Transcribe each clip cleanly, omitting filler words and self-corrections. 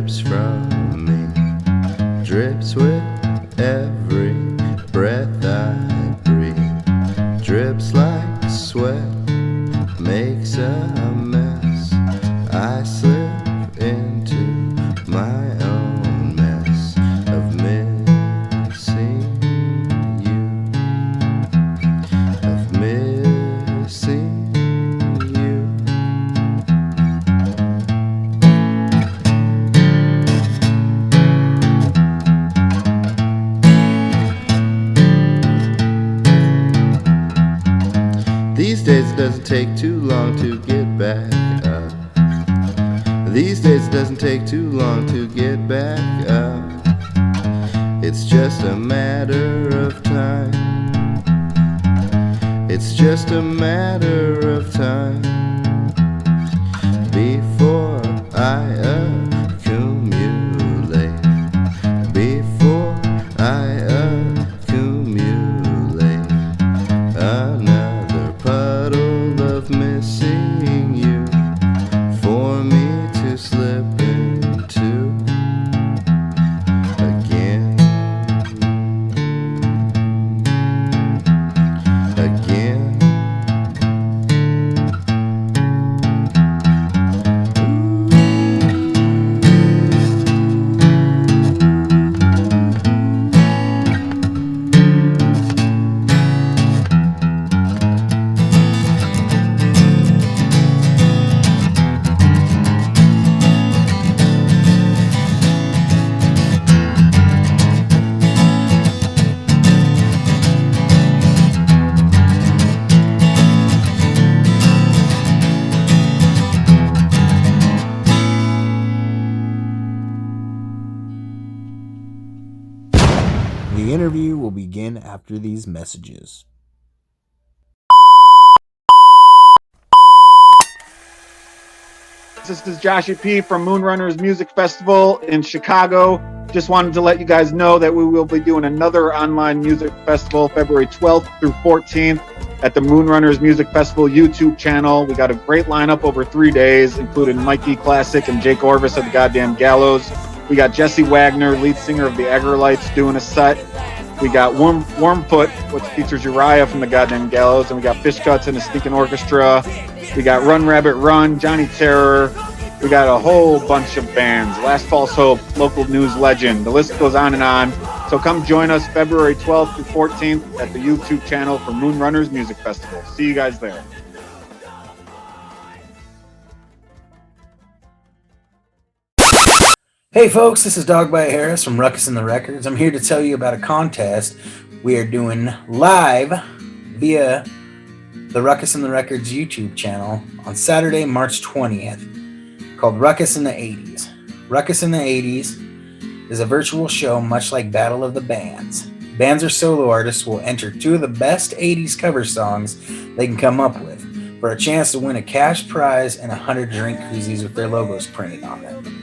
drips from me, drips with every breath I breathe, drips like sweat, makes a mess. I slip into my own mess of missing you, of missing you. These days it doesn't take too long to get back up. These days it doesn't take too long to get back up. It's just a matter of time. It's just a matter of time before I accumulate. Before I accumulate another puddle of missing you for me to slip into again, again. The interview will begin after these messages. This is Joshy P from Moonrunners Music Festival in Chicago. Just wanted to let you guys know that we will be doing another online music festival February 12th through 14th at the Moonrunners Music Festival YouTube channel. We got a great lineup over 3 days, including Mikey Classic and Jake Orvis of the Goddamn Gallows. We got Jesse Wagner, lead singer of the Agrolites, doing a set. We got Wormfoot, which features Uriah from the Goddamn Gallows, and we got Fish Cuts and the Sneaking Orchestra. We got Run Rabbit Run, Johnny Terror. We got a whole bunch of bands. Last False Hope, Local News Legend. The list goes on and on. So come join us February 12th through 14th at the YouTube channel for Moonrunners Music Festival. See you guys there. Hey folks, this is Dogbite Harris from Ruckus and the Records. I'm here to tell you about a contest we are doing live via the Ruckus and the Records YouTube channel on Saturday, March 20th, called Ruckus in the 80s. Ruckus in the 80s is a virtual show much like Battle of the Bands. Bands or solo artists will enter 2 of the best 80s cover songs they can come up with for a chance to win a cash prize and 100 drink koozies with their logos printed on them.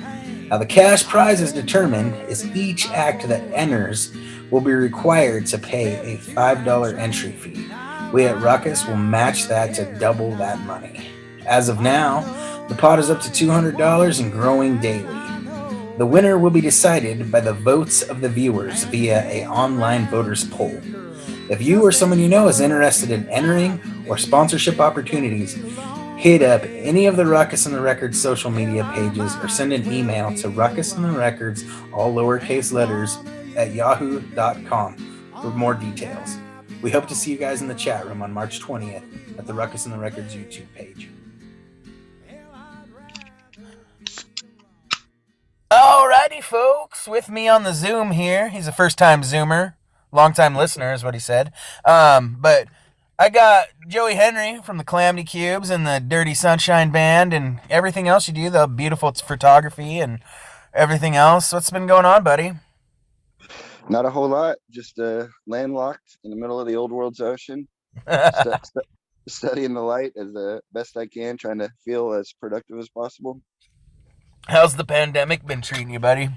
How the cash prize is determined is each act that enters will be required to pay a $5 entry fee. We at Ruckus will match that to double that money. As of now, the pot is up to $200 and growing daily. The winner will be decided by the votes of the viewers via an online voters poll. If you or someone you know is interested in entering or sponsorship opportunities, hit up any of the Ruckus and the Records social media pages or send an email to Ruckus and the Records, all lowercase letters, at yahoo.com for more details. We hope to see you guys in the chat room on March 20th at the Ruckus and the Records YouTube page. Alrighty, folks, with me on the Zoom here. He's a first-time Zoomer, long-time listener is what he said. But I got Joey Henry from the Calamity Cubes and the Dirty Sunshine Band and everything else you do, the beautiful photography and everything else. What's been going on, buddy? Not a whole lot. Just landlocked in the middle of the old world's ocean, studying the light as best I can, trying to feel as productive as possible. How's the pandemic been treating you, buddy?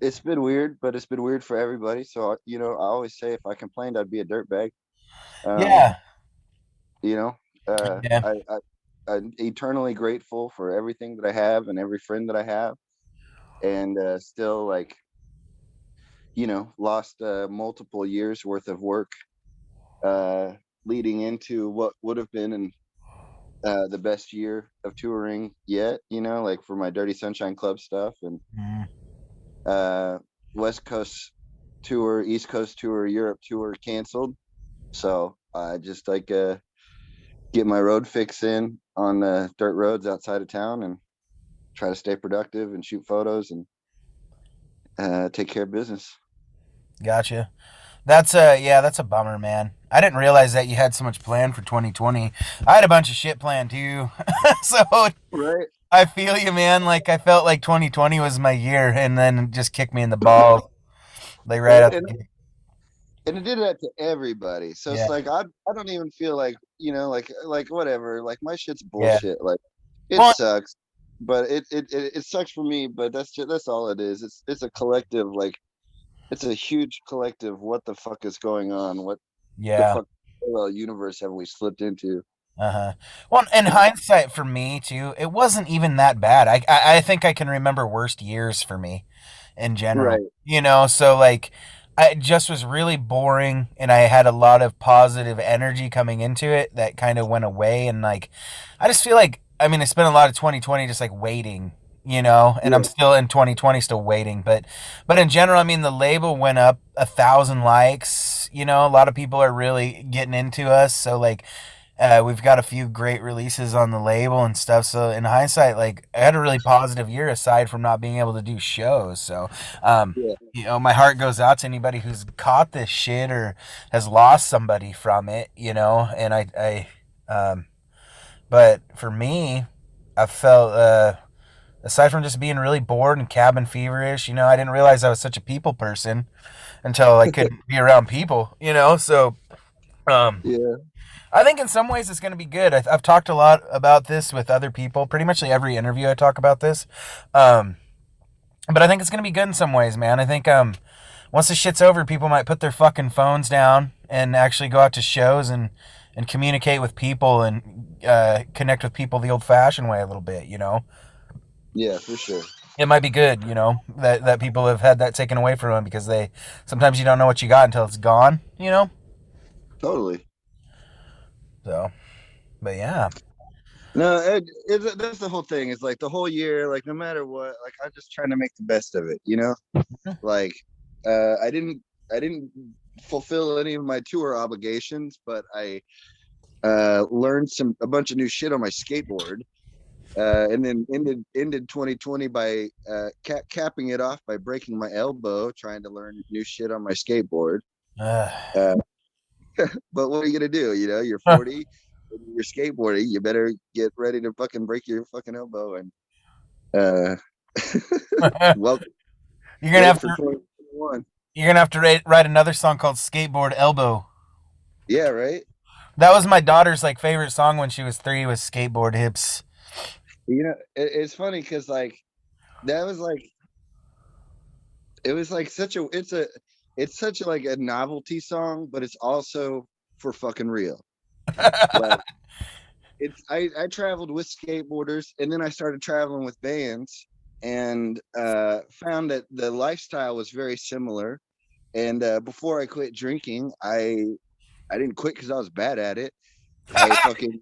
It's been weird, but it's been weird for everybody. So, I always say if I complained, I'd be a dirtbag. Yeah. I'm eternally grateful for everything that I have and every friend that I have. and still like, lost multiple years worth of work uh, leading into what would have been the best year of touring yet, like for my Dirty Sunshine Club stuff and Mm. uh, West Coast tour, East Coast tour, Europe tour canceled. So I just like get my road fix in on dirt roads outside of town and try to stay productive and shoot photos and take care of business. Gotcha. That's a bummer, man. I didn't realize that you had so much planned for 2020. I had a bunch of shit planned too. So Right. I feel you, man. Like I felt like 2020 was my year, and then it just kicked me in the balls, like right Right. out the And gate. and it did that to everybody. So it's Yeah. like I don't even feel like, like whatever, like my shit's Yeah. bullshit. Like it Well, sucks. But it sucks for me, but that's all it is. It's a collective, like it's a huge collective. What the fuck is going on? What the yeah. fuck universe have we slipped into? Uh-huh. Well, in hindsight, for me too, it wasn't even that bad. I think I can remember worst years for me in general. Right. So like I just was really boring and I had a lot of positive energy coming into it that kind of went away and like I just feel like I spent a lot of 2020 just like waiting, and I'm Yeah. still in 2020 still waiting, but in general, the label went up 1,000 likes, a lot of people are really getting into us, so like we've got a few great releases on the label and stuff. So in hindsight, like I had a really positive year aside from not being able to do shows. So, Yeah. my heart goes out to anybody who's caught this shit or has lost somebody from it. And but for me, I felt aside from just being really bored and cabin feverish, I didn't realize I was such a people person until I couldn't be around people. So. Um, Yeah. I think in some ways it's going to be good. I've talked a lot about this with other people. Pretty much every interview I talk about this. Um, but I think it's going to be good in some ways, man. I think once the shit's over, people might put their fucking phones down and actually go out to shows and communicate with people and connect with people the old-fashioned way a little bit. Yeah, for sure. It might be good. That people have had that taken away from them because they sometimes you don't know what you got until it's gone. Totally. So, but yeah. No, that's the whole thing. It's like the whole year, like no matter what, like I'm just trying to make the best of it. Like I didn't fulfill any of my tour obligations, but I learned a bunch of new shit on my skateboard. And then ended 2020 by capping it off by breaking my elbow trying to learn new shit on my skateboard. Uh, Uh, but what are you gonna do? You're 40, you're skateboarding. You better get ready to fucking break your fucking elbow and uh, well, You're gonna wait have for to 2021. You're gonna have to write another song called "Skateboard Elbow." Yeah, right. That was my daughter's like favorite song when she was 3. Was "Skateboard Hips." It's funny because like that was like it was like it's such like a novelty song, but it's also for fucking real. Like I traveled with skateboarders and then I started traveling with bands and found that the lifestyle was very similar. And before I quit drinking, I didn't quit because I was bad at it. I fucking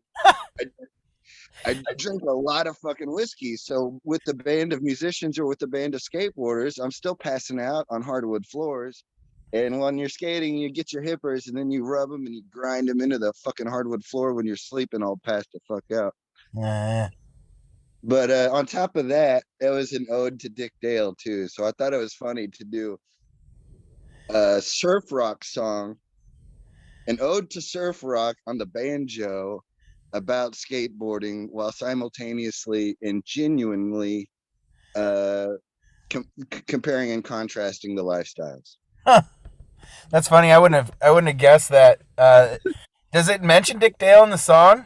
I, I drink a lot of fucking whiskey. So with the band of musicians or with the band of skateboarders, I'm still passing out on hardwood floors. And when you're skating, you get your hippers and then you rub them and you grind them into the fucking hardwood floor when you're sleeping all passed the fuck out. Uh, But on top of that, it was an ode to Dick Dale too. So I thought it was funny to do a surf rock song, an ode to surf rock on the banjo about skateboarding while simultaneously and genuinely uh, comparing and contrasting the lifestyles. huh. That's funny. I wouldn't have guessed that. Does it mention Dick Dale in the song?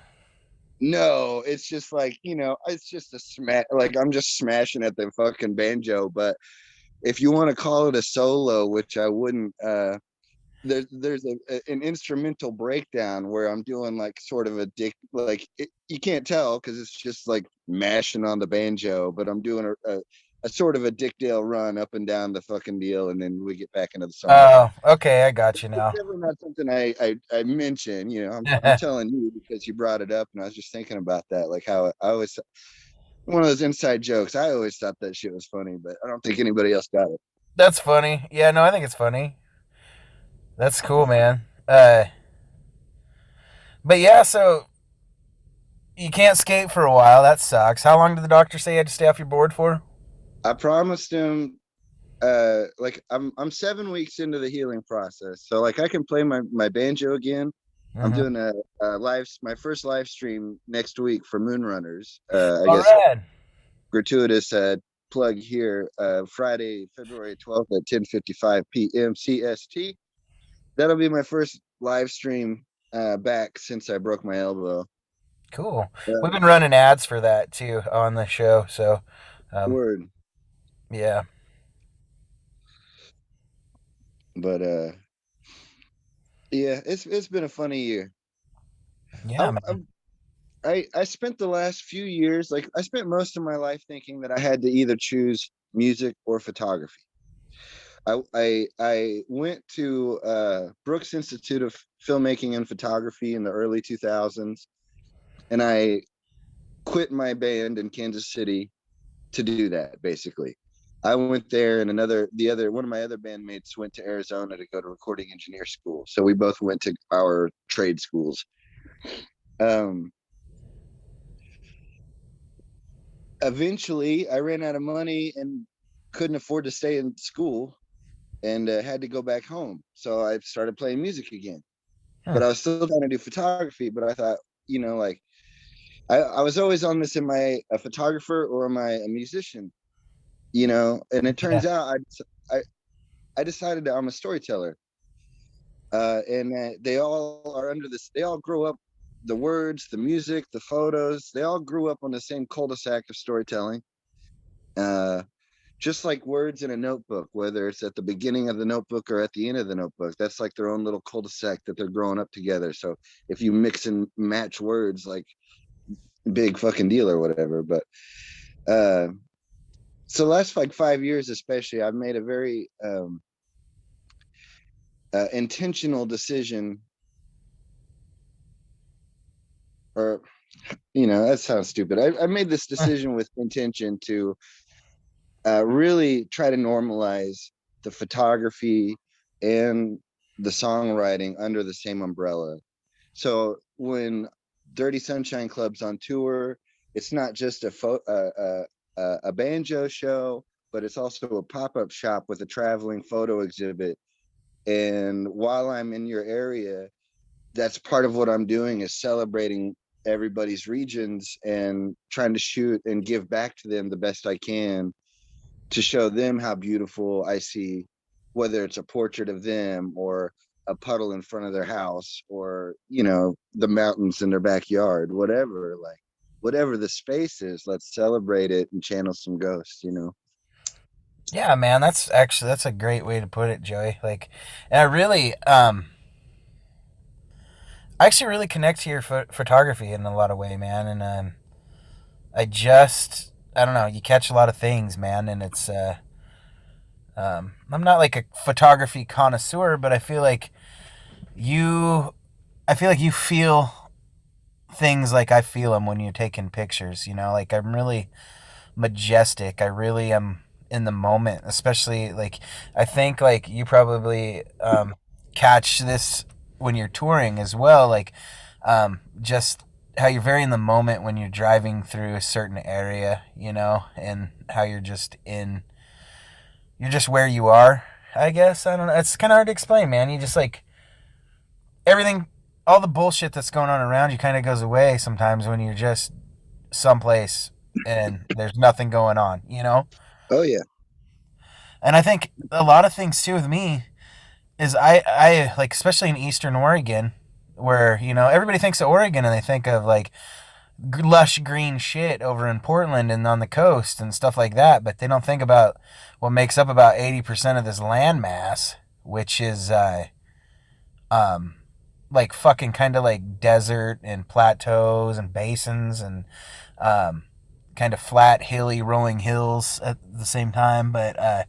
No, it's just like, it's just a smash. Like I'm just smashing at the fucking banjo. But if you want to call it a solo, which I wouldn't, there's an instrumental breakdown where I'm doing like sort of a dick, like you can't tell because it's just like mashing on the banjo, but I'm doing a a sort of a Dick Dale run up and down the fucking deal, and then we get back into the song. Oh, okay, I got you It's now. definitely not something I mention. You know, I'm telling you because you brought it up, and I was just thinking about that, like how I always one of those inside jokes. I always thought that shit was funny, but I don't think anybody else got it. That's funny. Yeah, no, I think it's funny. That's cool, man. But yeah, so you can't skate for a while. That sucks. How long did the doctor say you had to stay off your board for? I promised him like I'm 7 weeks into the healing process, so like I can play my banjo again. I'm Mm-hmm. doing a live my first live stream next week for Moonrunners. I All guess right. gratuitous plug here. Friday, February 12th at 10:55 p.m. CST. That'll be my first live stream back since I broke my elbow. Cool. We've Uh, been running ads for that too on the show. So, um, word, yeah, but yeah, it's been a funny year. yeah, I, man. I spent the last few years, like I spent most of my life thinking that I had to either choose music or photography. I went to Brooks Institute of Filmmaking and Photography in the early 2000s, and I quit my band in Kansas City to do that. Basically, I went there, and the other one of my other bandmates went to Arizona to go to recording engineer school. So we both went to our trade schools. Um, Eventually I ran out of money and couldn't afford to stay in school and had to go back home. So I started playing music again. Hmm. But I was still trying to do photography. But I thought, like I was always on this: am I a photographer or am I a musician? And it Yeah, turns out I, I decided that I'm a storyteller. And they all are under this. They all grow up. The words, the music, the photos, they all grew up on the same cul-de-sac of storytelling. Uh, just like words in a notebook, whether it's at the beginning of the notebook or at the end of the notebook, that's like their own little cul-de-sac that they're growing up together. So if you mix and match words, like big fucking deal or whatever. But uh, so the last like 5 years, especially, I've made a very intentional decision, or that sounds stupid. I made this decision with intention to really try to normalize the photography and the songwriting under the same umbrella. So when Dirty Sunshine Club's on tour, it's not just a banjo show, but it's also a pop-up shop with a traveling photo exhibit. And while I'm in your area, that's part of what I'm doing is celebrating everybody's regions and trying to shoot and give back to them the best I can to show them how beautiful I see, whether it's a portrait of them or a puddle in front of their house or, the mountains in their backyard, whatever, like whatever the space is, let's celebrate it and channel some ghosts. yeah, man. That's a great way to put it, Joey. Like, and I actually really connect to your photography in a lot of way, man. And I don't know, you catch a lot of things, man, and it's I'm not like a photography connoisseur, but you I feel like you feel things like I feel them when you're taking pictures. Like I'm really majestic. I really am in the moment, especially like I think like you probably catch this when you're touring as well. Like just how you're very in the moment when you're driving through a certain area, and how you're just where you are. I guess I don't know. It's kind of hard to explain, man. You just like everything, all the bullshit that's going on around you kind of goes away sometimes when you're just someplace and there's nothing going on. Oh yeah. And I think a lot of things too with me is I like, especially in Eastern Oregon, where everybody thinks of Oregon and they think of like lush green shit over in Portland and on the coast and stuff like that, but they don't think about what makes up about 80% of this land mass, which is um like fucking kind of like desert and plateaus and basins and um kind of flat, hilly, rolling hills at the same time. But a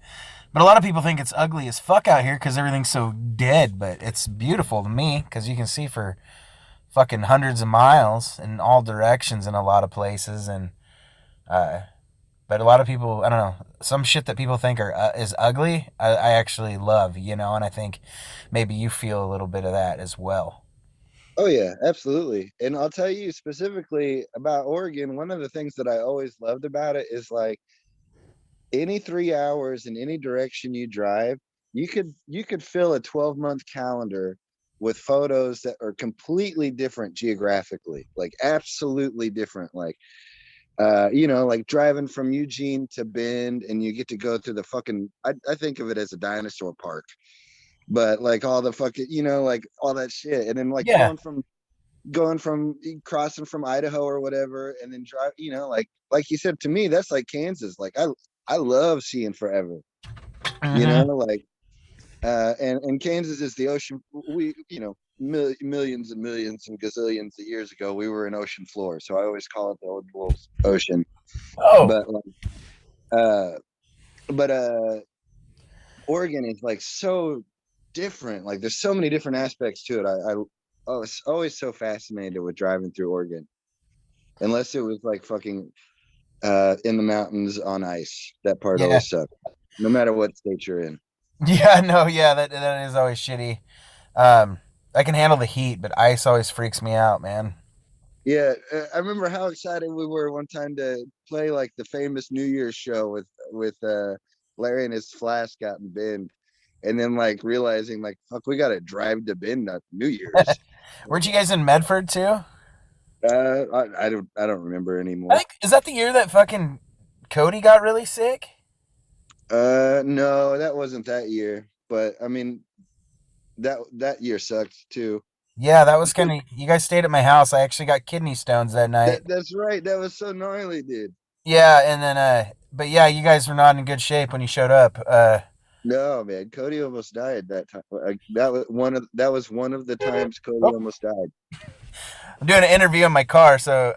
lot of people think it's ugly as fuck out here because everything's so dead. But it's beautiful to me because you can see for fucking hundreds of miles in all directions in a lot of places. And uh, but a lot of people, I don't know, some shit that people think are is ugly. I actually love, and I think maybe you feel a little bit of that as well. Oh yeah, absolutely. And I'll tell you specifically about Oregon, one of the things that I always loved about it is like any 3 hours in any direction you drive, you could fill a 12-month calendar with photos that are completely different geographically, like absolutely different. Like like driving from Eugene to Bend and you get to go through the fucking I think of it as a dinosaur park. But like all the fucking, like all that shit. And then like Yeah. going from crossing from Idaho or whatever, and then drive, like you said to me, that's like Kansas. Like I love seeing forever, Mm-hmm. like and Kansas is the ocean. We millions and millions and gazillions of years ago we were an ocean floor, so I always call it the old world's ocean. Oh, But like uh but Oregon is like so different. Like there's so many different aspects to it. I was always so fascinated with driving through Oregon, unless it was like fucking in the mountains on ice. That part yeah. always sucked, no matter what state you're in. Yeah, no, yeah, that is always shitty. Um, I can handle the heat, but ice always freaks me out, man. Yeah, I remember how excited we were one time to play like the famous New Year's show with Larry and his flask out in Bend, and then like realizing like fuck, we got to drive to Bend on New Year's. Weren't you guys in Medford too? I don't remember I anymore. think is that the year that fucking Cody got really sick? No, that wasn't that year, but I mean that year sucked too. Yeah, that was kind of. You guys stayed at my house. I actually got kidney stones that night. That's right. That was so gnarly, dude. Yeah, and then but yeah, you guys were not in good shape when you showed up. No, man, Cody almost died that time. That was one of the times Cody Oh, almost died. I'm doing an interview in my car, so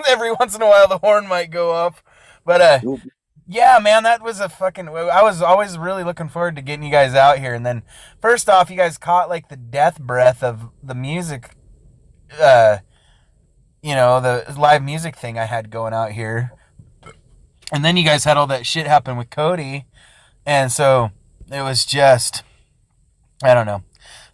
every once in a while the horn might go off. But Well, yeah, man, that was a fucking. I was always really looking forward to getting you guys out here, and then first off, you guys caught like the death breath of the music. Uh, the live music thing I had going out here, and then you guys had all that shit happen with Cody, and so it was just. I don't know.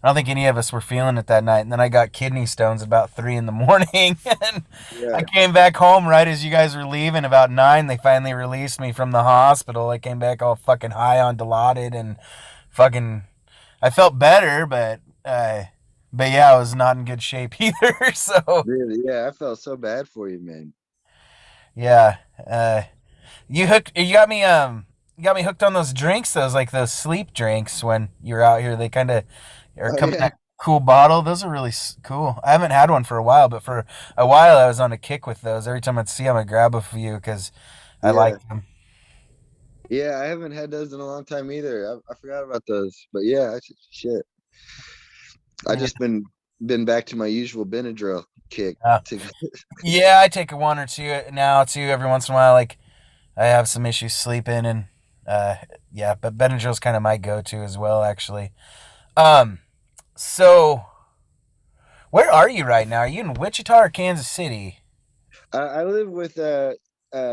I don't think any of us were feeling it that night. And then I got kidney stones about 3 in the morning. And I yeah, came back home right as you guys were leaving. About 9, they finally released me from the hospital. I came back all fucking high on Dilaudid and fucking. I felt better, but yeah, I was not in good shape either. So really, yeah, I felt so bad for you, man. yeah, you got me hooked on those drinks. Those like those sleep drinks when you're out here. They kind of or Oh come in yeah, that cool bottle. Those are really cool. I haven't had one for a while, but for a while I was on a kick with those. Every time I'd see them, I'd grab a few because I yeah, liked them. yeah. I haven't had those in a long time either. I forgot about those, but yeah, shit. I Yeah. just been back to my usual Benadryl kick. Uh, To, yeah, I take a one or two now too every once in a while. Like I have some issues sleeping, and uh, yeah, but Benadryl's kind of my go-to as well, actually. Um, so where are you right now? Are you in Wichita or Kansas City? I live with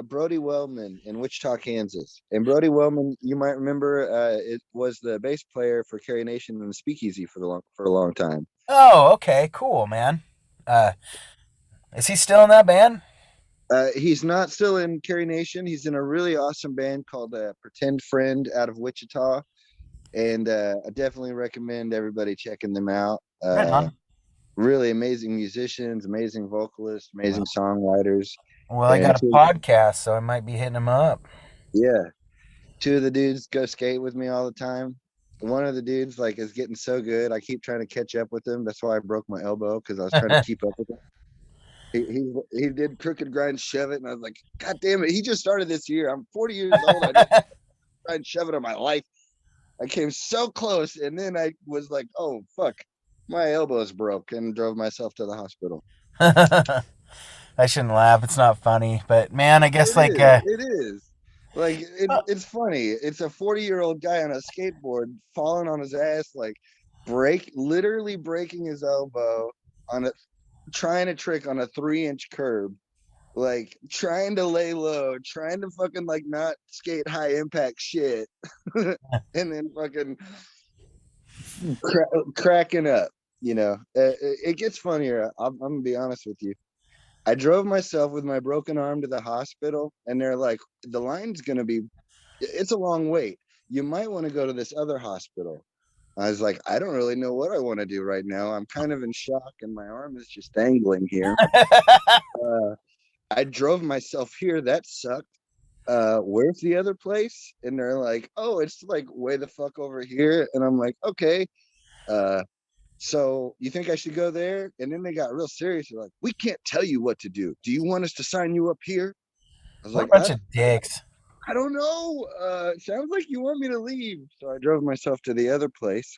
Brody Wellman in Wichita, Kansas, and Brody Wellman, you might remember, it was the bass player for Carrie Nation and the Speakeasy for a long time. Oh, okay, cool, man. Uh, is he still in that band? He's not still in Carrie Nation. He's in a really awesome band called Pretend Friend out of Wichita, and I definitely recommend everybody checking them out. Right on. Really amazing musicians, amazing vocalists, amazing songwriters, Well, I and got a podcast, so I might be hitting him up. yeah, two of the dudes go skate with me all the time. One of the dudes like is getting so good, I keep trying to catch up with him. That's why I broke my elbow because I was trying to keep up with him. He did crooked grind shove it, and I was like, God damn it! He just started this year. I'm 40 years old. I don't try and shove it in my life. I came so close, and then I was like, oh fuck, my elbow is broke, and drove myself to the hospital. I shouldn't laugh. It's not funny. But man, I guess It like is. It is. Like it's funny. It's a 40-year-old guy on a skateboard falling on his ass, like literally breaking his elbow on a trying to trick on a 3-inch curb, like trying to lay low, trying to fucking like not skate high impact shit, and then fucking cracking up. It gets funnier. I'm gonna be honest with you. I drove myself with my broken arm to the hospital, and they're like, the line's gonna be, it's a long wait. You might want to go to this other hospital. I was like, I don't really know what I want to do right now. I'm kind of in shock, and my arm is just dangling here. I drove myself here. That sucked. Where's the other place? And they're like, oh, it's like way the fuck over here. And I'm like, okay. Uh, so you think I should go there? And then they got real serious. They're like, we can't tell you what to do. Do you want us to sign you up here? I was what a like, bunch of dicks. I don't know. Sounds like you want me to leave. So I drove myself to the other place.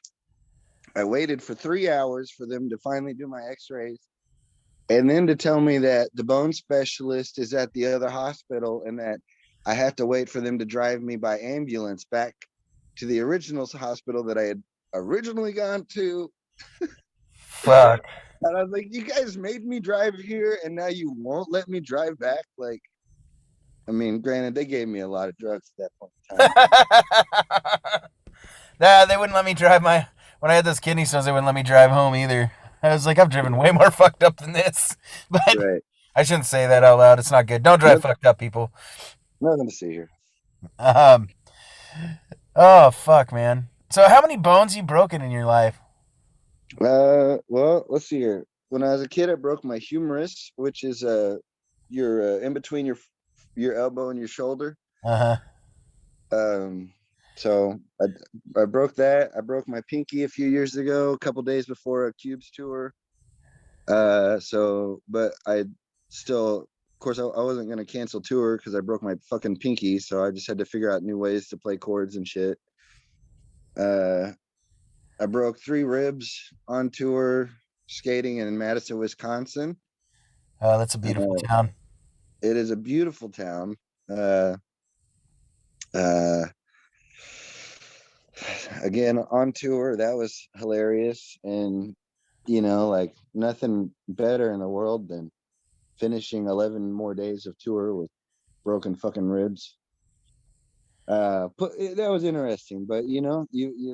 I waited for 3 hours for them to finally do my x-rays. And then to tell me that the bone specialist is at the other hospital and that I have to wait for them to drive me by ambulance back to the original hospital that I had originally gone to. Fuck. And I was like, you guys made me drive here and now you won't let me drive back? Like, I mean, granted, they gave me a lot of drugs at that point in time. Nah, they wouldn't let me drive when I had those kidney stones, they wouldn't let me drive home either. I was like, I've driven way more fucked up than this. But Right. I shouldn't say that out loud. It's not good. Don't drive fucked up, people. Nothing to see here. Um, oh, fuck, man. So how many bones you broken in your life? Well, let's see here. When I was a kid, I broke my humerus, which is your in between your elbow and your shoulder. Uh-huh. So I broke that. I broke my pinky a few years ago, a couple days before a Cubes tour. But I still, of course, I wasn't gonna cancel tour because I broke my fucking pinky, so I just had to figure out new ways to play chords and shit. I broke 3 ribs on tour skating in Madison, Wisconsin. Oh, that's a beautiful town. It is a beautiful town. Uh, Again, on tour, that was hilarious. And, like nothing better in the world than finishing 11 more days of tour with broken fucking ribs. That was interesting, but you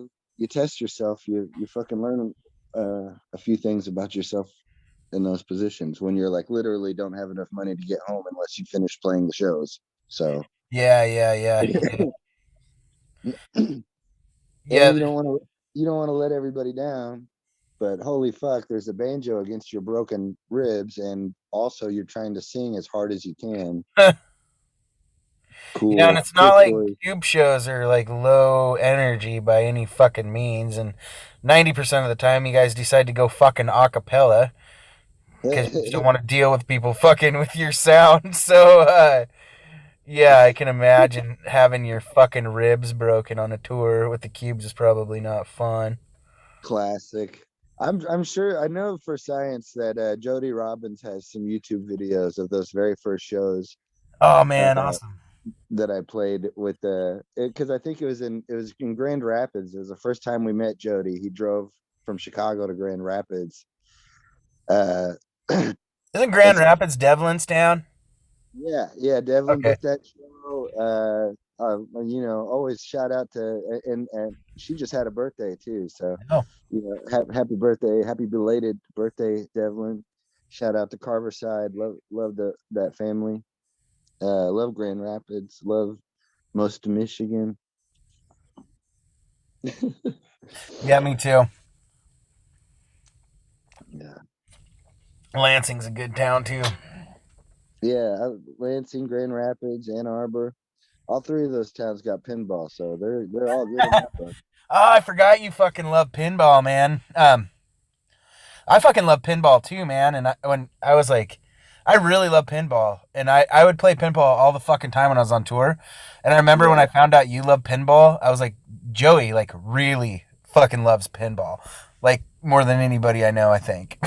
test yourself, you fucking learn a few things about yourself in those positions when you're like literally don't have enough money to get home unless you finish playing the shows. So Yeah. Yeah. and you don't want to let everybody down, but holy fuck, there's a banjo against your broken ribs, and also you're trying to sing as hard as you can. Yeah, and Cool it's not like story. tube shows are like low energy by any fucking means. And 90% of the time, you guys decide to go fucking acapella because you just don't want to deal with people fucking with your sound. So, yeah, I can imagine having your fucking ribs broken on a tour with the cubes is probably not fun. Classic. I'm sure I know for science that Jody Robbins has some YouTube videos of those very first shows Oh uh, man, awesome. that I played with because I think it was in Grand Rapids. It was the first time we met Jody. He drove from Chicago to Grand Rapids. Uh, Isn't Grand Rapids Devlin's town? yeah. Devlin Okay. booked that show. Always shout out to and she just had a birthday too. So, Oh, happy birthday, happy belated birthday, Devlin. Shout out to Carverside. Love that family. Love Grand Rapids. Love most of Michigan. yeah, me too. Yeah. Lansing's a good town too. Yeah, Lansing, Grand Rapids, Ann Arbor. All 3 of those towns got pinball, so they're all good in that book. Oh, I forgot you fucking love pinball, man. I fucking love pinball too, man. And when I was like, I really love pinball, and I would play pinball all the fucking time when I was on tour. And I remember when I found out you love pinball, I was like, Joey, like, really fucking loves pinball, like more than anybody I know, I think.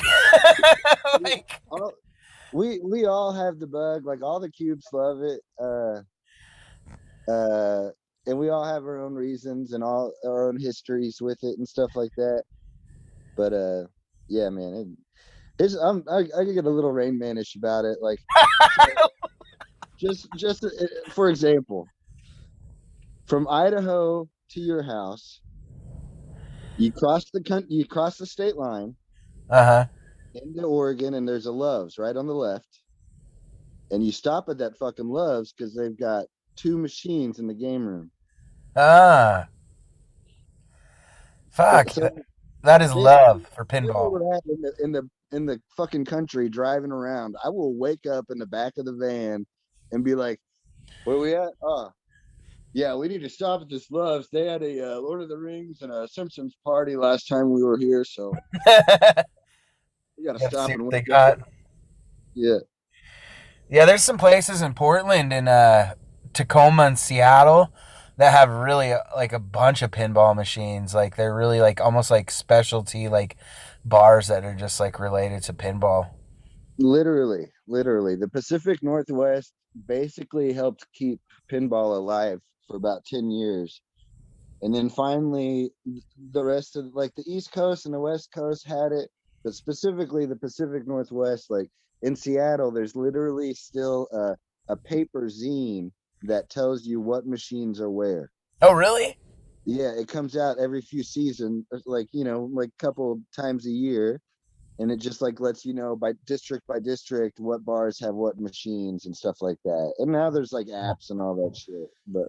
Like, we all have the bug. Like all the cubes love it. Uh, and we all have our own reasons and all our own histories with it and stuff like that. But yeah, man, I get a little Rain Manish about it. Like, so just for example, from Idaho to your house, you cross the state line Uh-huh. into Oregon, and there's a Love's right on the left, and you stop at that fucking Love's because they've got two machines in the game room. Ah, So, fuck. so That is basically, love for if I pinball. were to have in the fucking country driving around, I will wake up in the back of the van and be like, "Where we at? Oh, yeah, we need to stop at this Love's. They had a Lord of the Rings and a Simpsons party last time we were here, so we got to Let's stop see and what they wake up." got. Yeah, Yeah, there's some places in Portland and Tacoma and Seattle that have really like a bunch of pinball machines. Like they're really like almost like specialty like bars that are just like related to pinball. literally, the Pacific Northwest basically helped keep pinball alive for about 10 years. And then finally, the rest of like the East Coast and the West Coast had it, but specifically the Pacific Northwest, like in Seattle, there's literally still a paper zine that tells you what machines are where. Oh, really? Yeah, it comes out every few seasons, like like a couple times a year, and it just like lets you know by district what bars have what machines and stuff like that. And now there's like apps and all that shit. But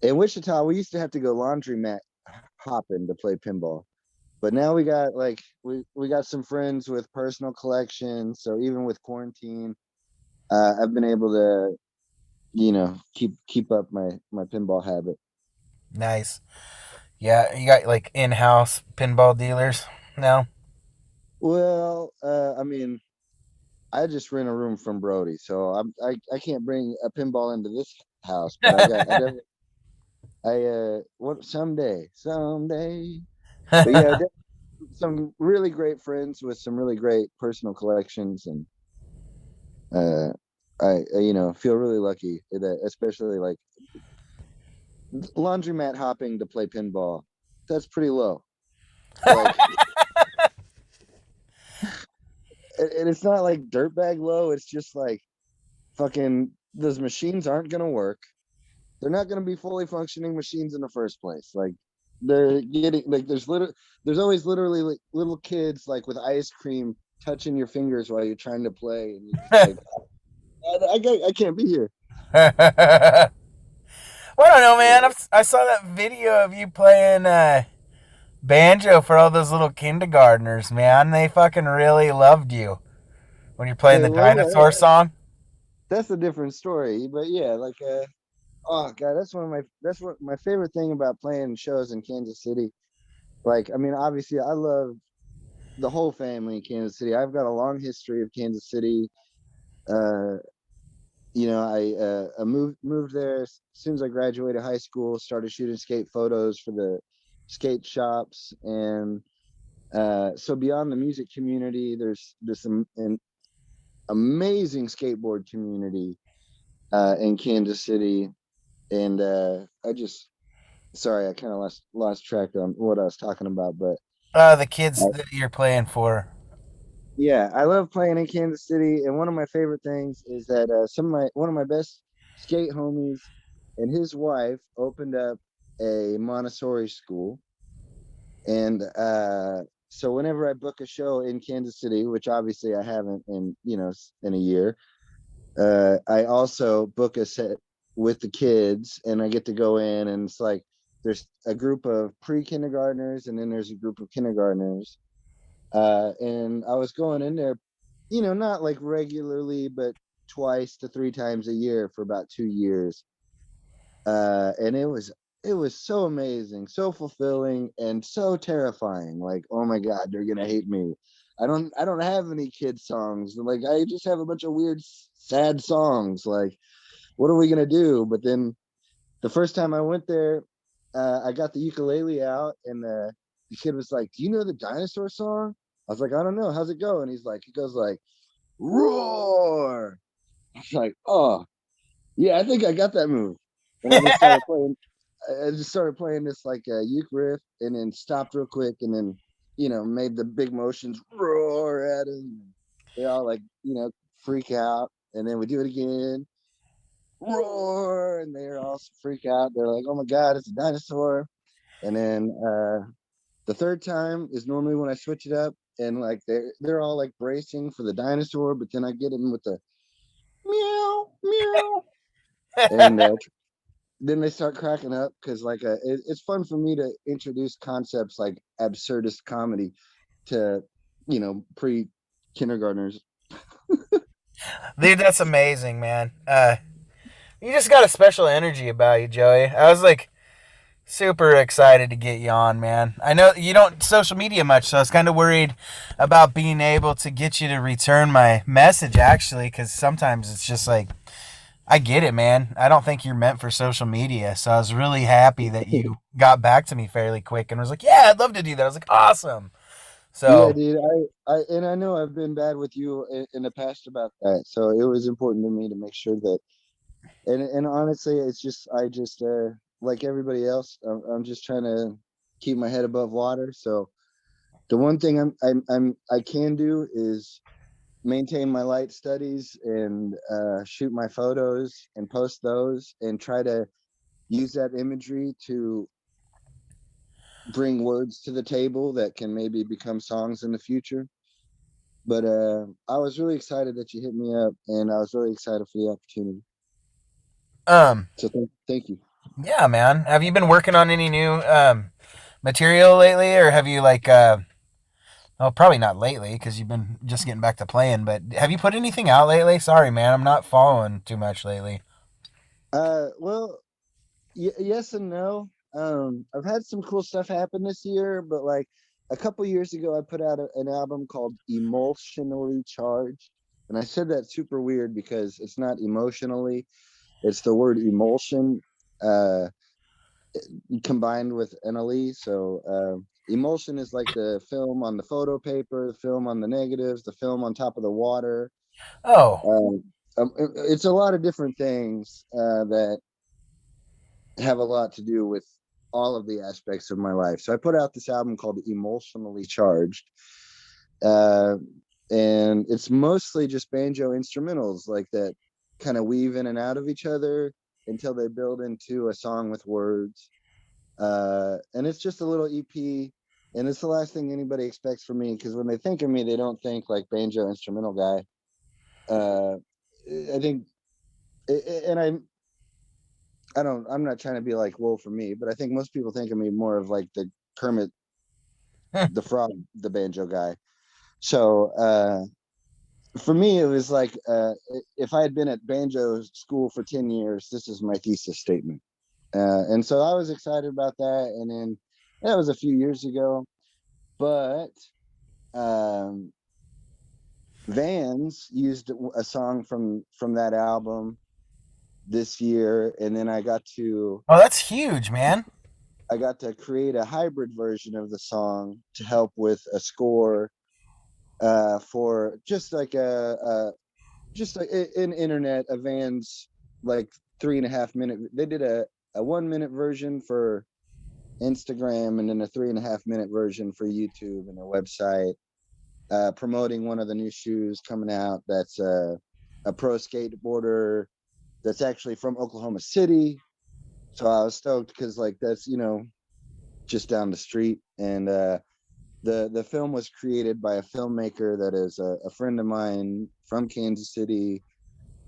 in Wichita, we used to have to go laundromat hopping to play pinball. But now we got like we got some friends with personal collections. So even with quarantine, I've been able to keep up my pinball habit. Nice. Yeah, you got like in-house pinball dealers now. Well, I mean, I just rent a room from Brody, so I can't bring a pinball into this house, but what someday. But yeah, some really great friends with some really great personal collections, and uh feel really lucky that, especially like laundromat hopping to play pinball, that's pretty low. Like, and it's not like dirtbag low. It's just like fucking those machines aren't gonna work. They're not gonna be fully functioning machines in the first place. Like they're getting like there's always literally like little kids like with ice cream touching your fingers while you're trying to play, and you're just like, I can't be here. Well, I don't know, man. I saw that video of you playing banjo for all those little kindergartners, man. They fucking really loved you when you're playing the Well, yeah, dinosaur song. that's a different story. But yeah, like oh god, that's what my favorite thing about playing shows in Kansas City. Like, I mean, obviously, I love the whole family in Kansas City. I've got a long history of Kansas City. Uh, I moved there as soon as I graduated high school. Started shooting skate photos for the skate shops, and so beyond the music community, there's an amazing skateboard community in Kansas City, and I just sorry, I kind of lost track on what I was talking about, but The kids that you're playing for. yeah, I love playing in Kansas City, and one of my favorite things is that one of my best skate homies and his wife opened up a Montessori school, and so whenever I book a show in Kansas City, which obviously I haven't in in a year, I also book a set with the kids, and I get to go in, and it's like there's a group of pre-kindergartners, and then there's a group of kindergartners, and I was going in there, not like regularly, but twice to three times a year for about 2 years. And it was so amazing, so fulfilling, and so terrifying. Like, oh my God, they're gonna hate me. I don't have any kid songs. Like, I just have a bunch of weird, sad songs. Like, what are we gonna do? But then the first time I went there, I got the ukulele out, and the kid was like, "Do you know the dinosaur song?" I was like, I don't know, how's it go? And he goes like, roar. I was like, oh yeah, I think I got that move. And I just started playing. I just started playing this like uke riff, and then stopped real quick, and then made the big motions, roar at him. They all like freak out, and then we do it again, roar, and they're all freak out. They're like, "Oh my god, it's a dinosaur!" And then the third time is normally when I switch it up, and like they're all like bracing for the dinosaur, but then I get them with the meow meow, and then they start cracking up because like it's fun for me to introduce concepts like absurdist comedy to pre kindergartners. Dude, that's amazing, man. You just got a special energy about you, Joey. I was like super excited to get you on, man. I know you don't social media much, so I was kind of worried about being able to get you to return my message, actually, because sometimes it's just like, I get it, man. I don't think you're meant for social media, so I was really happy that you got back to me fairly quick and was like, yeah, I'd love to do that. I was like, awesome. Yeah, So, dude. I know I've been bad with you in the past about that, so it was important to me to make sure that. And honestly, it's just I just like everybody else, I'm just trying to keep my head above water. So the one thing I can do is maintain my light studies and shoot my photos and post those and try to use that imagery to bring words to the table that can maybe become songs in the future. But I was really excited that you hit me up, and I was really excited for the opportunity. um, So thank you. yeah, man. Have you been working on any new material lately, or have you like oh, probably not lately because you've been just getting back to playing. But have you put anything out lately? Sorry, man, I'm not following too much lately. Well, yes and no. I've had some cool stuff happen this year, but like a couple years ago, I put out an album called Emotionally Charged. And I said that super weird because it's not emotionally, it's the word emulsion uh, combined with NLE. So emulsion is like the film on the photo paper, the film on the negatives, the film on top of the water. Oh, It's a lot of different things that have a lot to do with all of the aspects of my life. So I put out this album called Emotionally Charged. Uh, and it's mostly just banjo instrumentals like that kind of weave in and out of each other until they build into a song with words. And it's just a little EP. And it's the last thing anybody expects from me because when they think of me, they don't think like banjo instrumental guy. Uh, I think, and I'm not trying to be like woe for me, but I think most people think of me more of like the Kermit the Frog, the banjo guy. So for me, it was like if I had been at banjo school for 10 years, this is my thesis statement. And so I was excited about that. And then that was a few years ago, but um, Vans used a song from that album this year, and then oh, that's huge, man. I got to create a hybrid version of the song to help with a score for just like just like an internet a Vans like 3.5 minute. They did a 1 minute version for Instagram and then a 3.5 minute version for YouTube and a website promoting one of the new shoes coming out. That's a pro skateboarder that's actually from Oklahoma City. So I was stoked because like that's just down the street. And the film was created by a filmmaker that is a friend of mine from Kansas City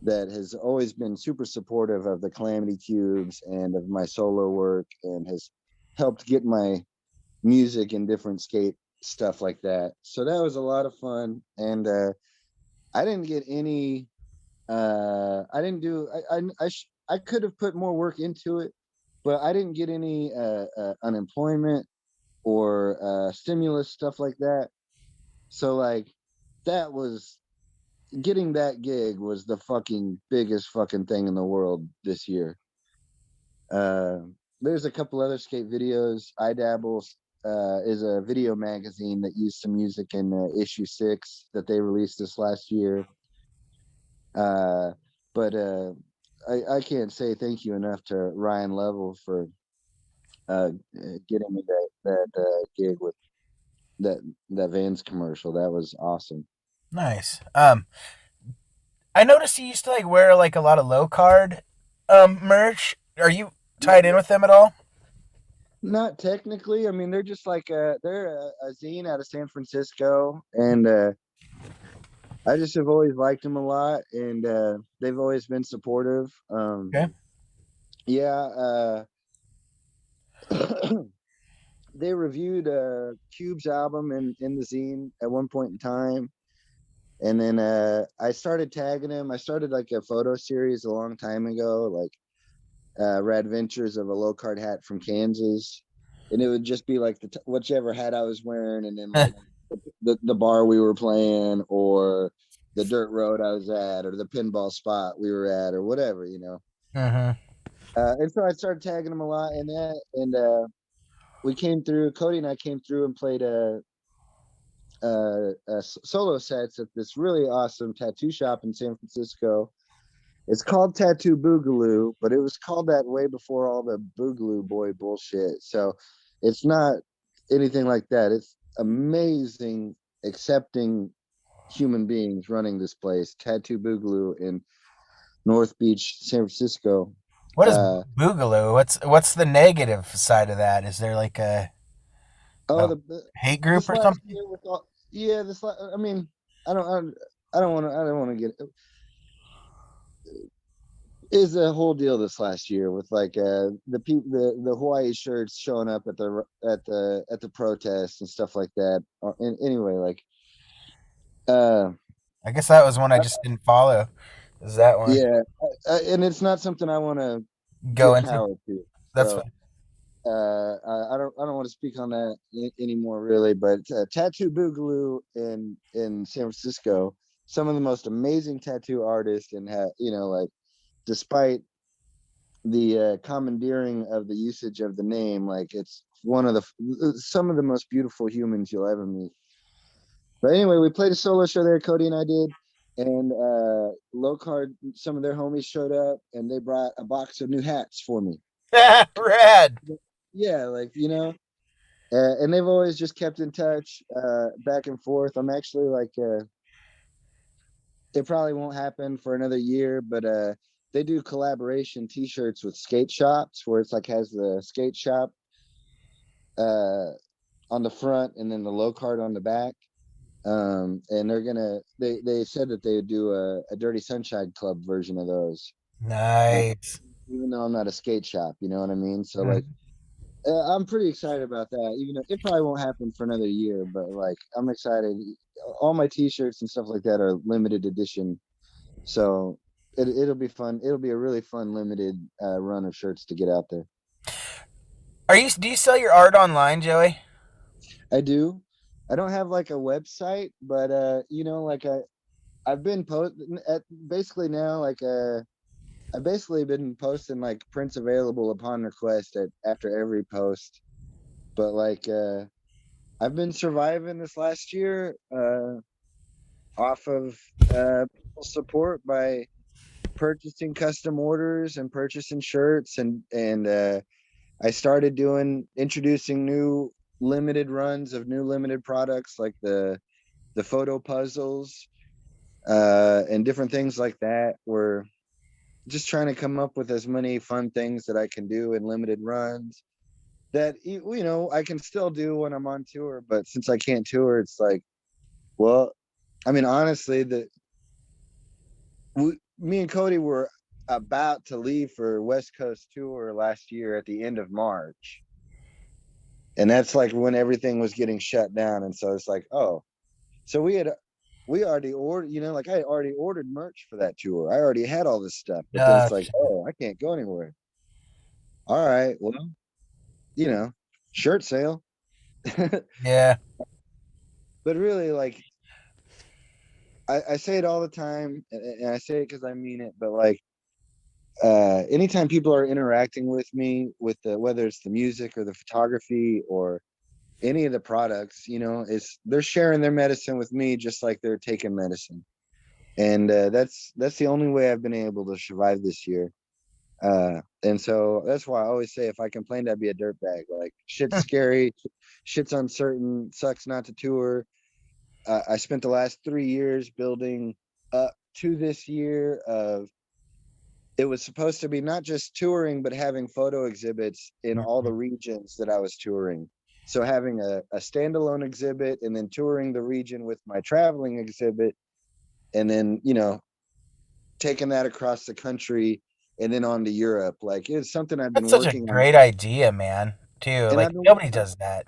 that has always been super supportive of the Calamity Cubes and of my solo work and has helped get my music in different skate stuff like that. So that was a lot of fun. And I didn't get any I didn't do I could have put more work into it, but I didn't get any unemployment or stimulus stuff like that. So like that was getting that gig was the fucking biggest fucking thing in the world this year. Uh, there's a couple other skate videos I dabble is a video magazine that used some music in issue 6 that they released this last year. Uh, but I can't say thank you enough to Ryan Level for getting me that gig with that Vans commercial. That was awesome. Nice. I noticed you used to like wear like a lot of low card merch. Are you tied in with them at all? Not technically. I mean, they're just like they're a zine out of San Francisco, and I just have always liked them a lot, and they've always been supportive. Okay. Yeah, they reviewed Cube's album in the zine at one point in time, and then I started tagging him. I started like a photo series a long time ago, like Rad Ventures of a low card hat from Kansas, and it would just be like whichever hat I was wearing, and then like the bar we were playing, or the dirt road I was at, or the pinball spot we were at, or whatever, you know. Mm-hmm. And so I started tagging him a lot in that, and we came through. Cody and I came through and played solo sets at this really awesome tattoo shop in San Francisco. It's called Tattoo Boogaloo, but it was called that way before all the Boogaloo Boy bullshit. So it's not anything like that. It's amazing, accepting human beings running this place, Tattoo Boogaloo in North Beach, San Francisco. What is Uh, Boogaloo? What's the negative side of that? Is there like oh, a hate group this or last something? year with all, yeah, I mean, I don't, I don't want to, get is a whole deal this last year with like the Hawaii shirts showing up at the protests and stuff like that. And anyway, like uh I guess that was one I just didn't follow. Is that one? yeah, and it's not something I want to Go give into. power to. That's So fine. I don't want to speak on that anymore really, but Tattoo Boogaloo in San Francisco, some of the most amazing tattoo artists, and you know, like despite the commandeering of the usage of the name, like it's one of some of the most beautiful humans you'll ever meet. But anyway, we played a solo show there, Cody and I did, and low card, some of their homies showed up and they brought a box of new hats for me. Rad. Yeah, like, you know, and they've always just kept in touch back and forth. I'm actually like it probably won't happen for another year, but they do collaboration t-shirts with skate shops where it's like has the skate shop uh on the front and then the low card on the back. And they said that they would do a Dirty Sunshine Club version of those. Uh, Nice. even though I'm not a skate shop, you know what I mean? So like Mhm. I'm pretty excited about that. Even though it probably won't happen for another year, but like I'm excited. All my t-shirts and stuff like that are limited edition. So it'll be fun. It'll be a really fun limited run of shirts to get out there. Do you sell your art online, Joey? I do. I don't have like a website, but you know, like I've been at basically now like I've basically been posting like prints available upon request after every post. But like I've been surviving this last year off of people support by purchasing custom orders and purchasing shirts, and I started introducing new limited runs of new limited products like the photo puzzles and different things like that. We're just trying to come up with as many fun things that I can do in limited runs that you know I can still do when I'm on tour. But since I can't tour, it's like, well, I mean, honestly, me and Cody were about to leave for West Coast tour last year at the end of March, and that's like when everything was getting shut down. And so it's like, oh, so we already ordered, you know, like I had already ordered merch for that tour. I already had all this stuff, but then it's like, oh, I can't go anywhere. All right, well, you know, shirt sale. But Yeah. really, like I say it all the time, and I say it because I mean it. But like, anytime people are interacting with me with whether it's the music or the photography or any of the products, you know, is they're sharing their medicine with me just like they're taking medicine. And that's the only way I've been able to survive this year. And so that's why I always say if I complained, I'd be a dirtbag. Like shit's scary, shit's uncertain, sucks not to tour. I spent the last 3 years building up to this year of it was supposed to be not just touring, but having photo exhibits in all the regions that I was touring. So having a standalone exhibit and then touring the region with my traveling exhibit, and then, you know, taking that across the country and then on to Europe. Like it's something I've been That's such a working on. great idea, man. Too. And Like I've been nobody does that.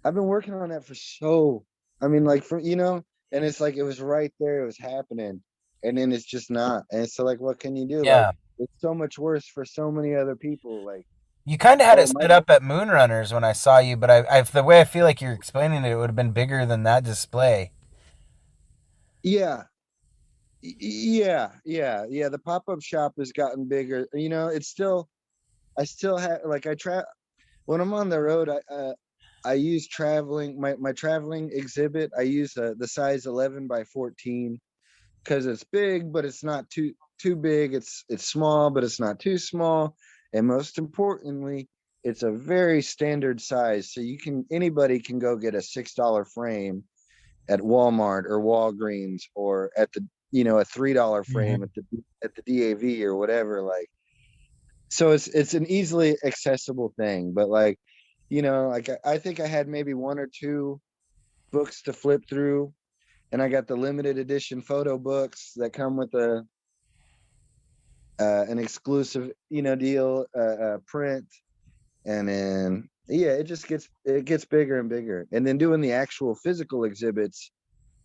I've been working on that for so I mean, like for you know, and it's like it was right there, it was happening. And then it's just not. And so like what can you do? Like Yeah. it's so much worse for so many other people. Like, You kind of had oh it my set up at Moonrunners when I saw you, but the way I feel like you're explaining it, it would have been bigger than that display. yeah. Yeah. The pop-up shop has gotten bigger. You know, it's still I still have like I try when I'm on the road, I use traveling my traveling exhibit. I use the size 11 by 14 because it's big, but it's not too big. It's small, but it's not too small. And most importantly, it's a very standard size. So you can anybody can go get a $6 frame at Walmart or Walgreens or at the you know a $3 frame Hmm. at the DAV or whatever. Like so it's an easily accessible thing, but like you know like I think I had maybe one or two books to flip through, and I got the limited edition photo books that come with a an exclusive you know deal print, and then yeah it gets bigger and bigger, and then doing the actual physical exhibits,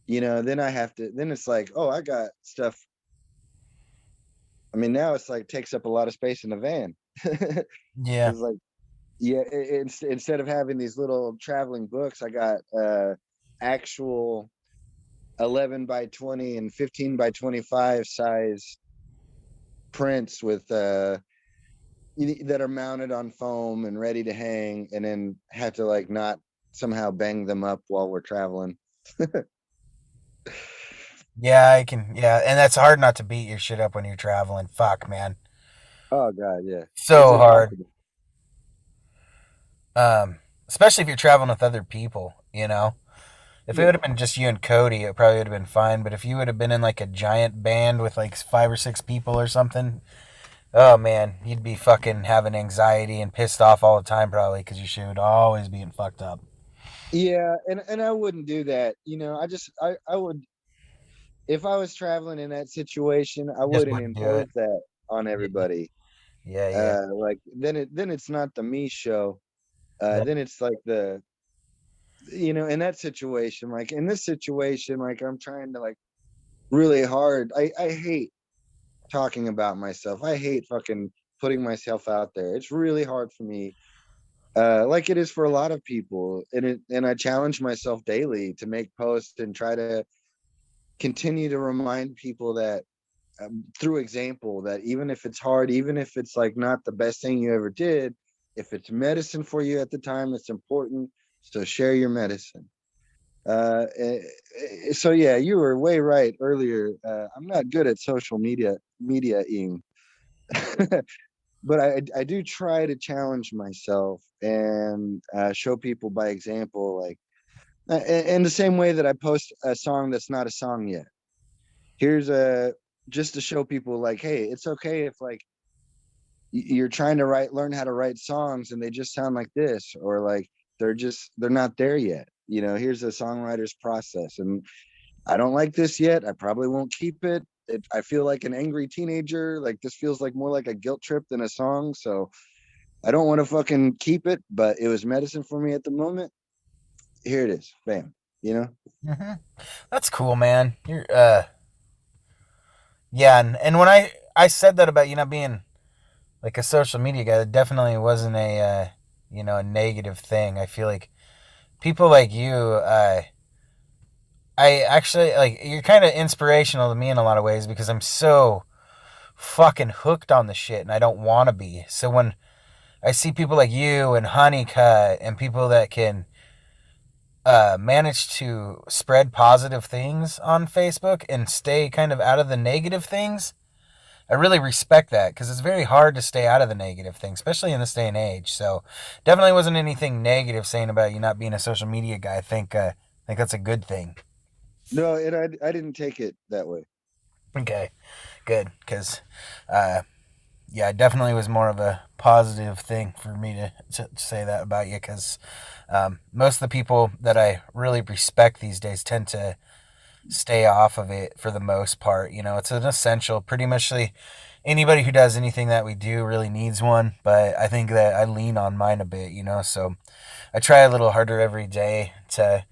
you know, then I have to then it's like oh I got stuff. I mean now it's like takes up a lot of space in the van. Yeah. It's like yeah instead of having these little traveling books I got actual 11 by 20 and 15 by 25 size prints with that are mounted on foam and ready to hang, and then have to like not somehow bang them up while we're traveling. Yeah, I can. Yeah, and that's hard not to beat your shit up when you're traveling. Fuck, man. Oh god, yeah, it's So hard. impossible. Especially if you're traveling with other people, you know? If it would Yeah, have been just you and Cody, it probably would have been fine. But if you would have been in like a giant band with like 5 or 6 people or something, oh man, you'd be fucking having anxiety and pissed off all the time probably because your shit would always being fucked up. yeah, and I wouldn't do that, you know. I would if I was traveling in that situation I You just wouldn't wouldn't do it. impose that on Yeah, everybody. yeah. Like then it's not the me show. Yeah. Then it's like the you know in that situation, like in this situation, like I'm trying to like really hard. I hate talking about myself. I hate fucking putting myself out there. It's really hard for me. Like it is for a lot of people. And I challenge myself daily to make posts and try to continue to remind people that through example that even if it's hard, even if it's like not the best thing you ever did, if it's medicine for you at the time, it's important. So share your medicine. So yeah, you were way right earlier. I'm not good at social mediaing, but I do try to challenge myself and show people by example, like in the same way that I post a song that's not a song yet. Here's a just to show people like, hey, it's okay if like you're trying to learn how to write songs and they just sound like this, or like they're not there yet. You know, here's a songwriter's process, and I don't like this yet. I probably won't keep it. I feel like an angry teenager. Like this feels like more like a guilt trip than a song. So I don't want to fucking keep it, but it was medicine for me at the moment. Here it is. Bam. You know? Hmm. That's cool, man. You're yeah, and when I said that about you not being like a social media guy, that definitely wasn't a a negative thing. I feel like people like you, I actually like you're kind of inspirational to me in a lot of ways because I'm so fucking hooked on the shit and I don't want to be. So I see people like you and Honeycut and people that can manage to spread positive things on Facebook and stay kind of out of the negative things. I really respect that because it's very hard to stay out of the negative things, especially in this day and age. So definitely wasn't anything negative saying about you not being a social media guy. I think that's a good thing. No, and I didn't take it that way. Okay, good because yeah, it definitely was more of a positive thing for me to say that about you because most of the people that I really respect these days tend to stay off of it for the most part. You know, it's an essential. Pretty much anybody who does anything that we do really needs one, but I think that I lean on mine a bit. You know, so I try a little harder every day to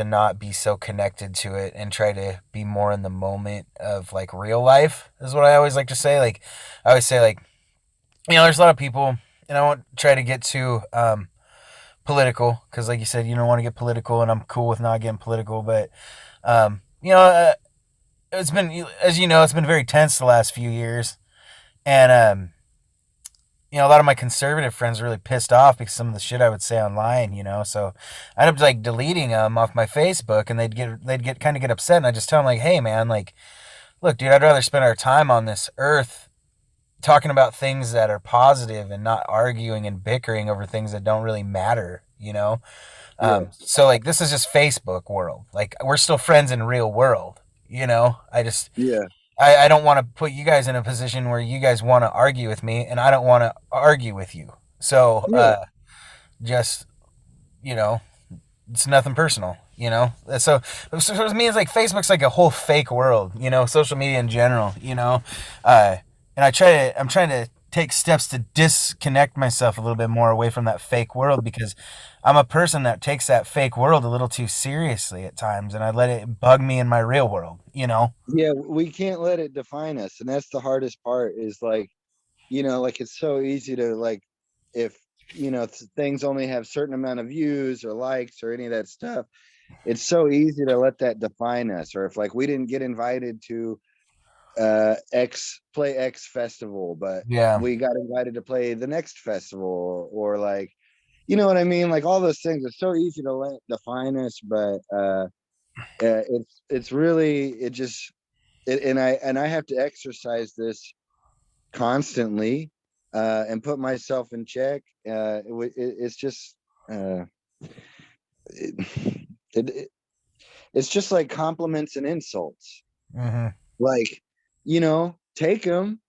not be so connected to it and try to be more in the moment of like real life is what I always like to say. Like I always say like, you know, there's a lot of people, and I won't try to get too political because, like you said, you don't want to get political, and I'm cool with not getting political. But you know, it's been, as you know, it's been very tense the last few years, and you know, a lot of my conservative friends are really pissed off because some of the shit I would say online, you know. So I ended up like deleting them off my Facebook, and they'd get kind of get upset, and I just tell them like, hey man, like, look, dude, I'd rather spend our time on this earth talking about things that are positive and not arguing and bickering over things that don't really matter, you know? Yeah, So like this is just Facebook world. Like we're still friends in real world, you know? yeah, I don't want to put you guys in a position where you guys want to argue with me and I don't want to argue with you. So yeah, just, you know, it's nothing personal, you know. So to me, it's like Facebook's like a whole fake world, you know. Social media in general, you know. Uh, and I'm trying to take steps to disconnect myself a little bit more away from that fake world because I'm a person that takes that fake world a little too seriously at times, and I let it bug me in my real world, you know. yeah. We can't let it define us, and that's the hardest part. Is like, like it's so easy to like, if things only have certain amount of views or likes or any of that stuff, it's so easy to let that define us. Or if like we didn't get invited to X festival, but Yeah. we got invited to play the next festival, or like, you know what I mean? Like all those things are so easy to let define us, but it's really it just and I have to exercise this constantly and put myself in check. It's just uh, it, it, it's just like compliments and insults. Hmm. Like, take them,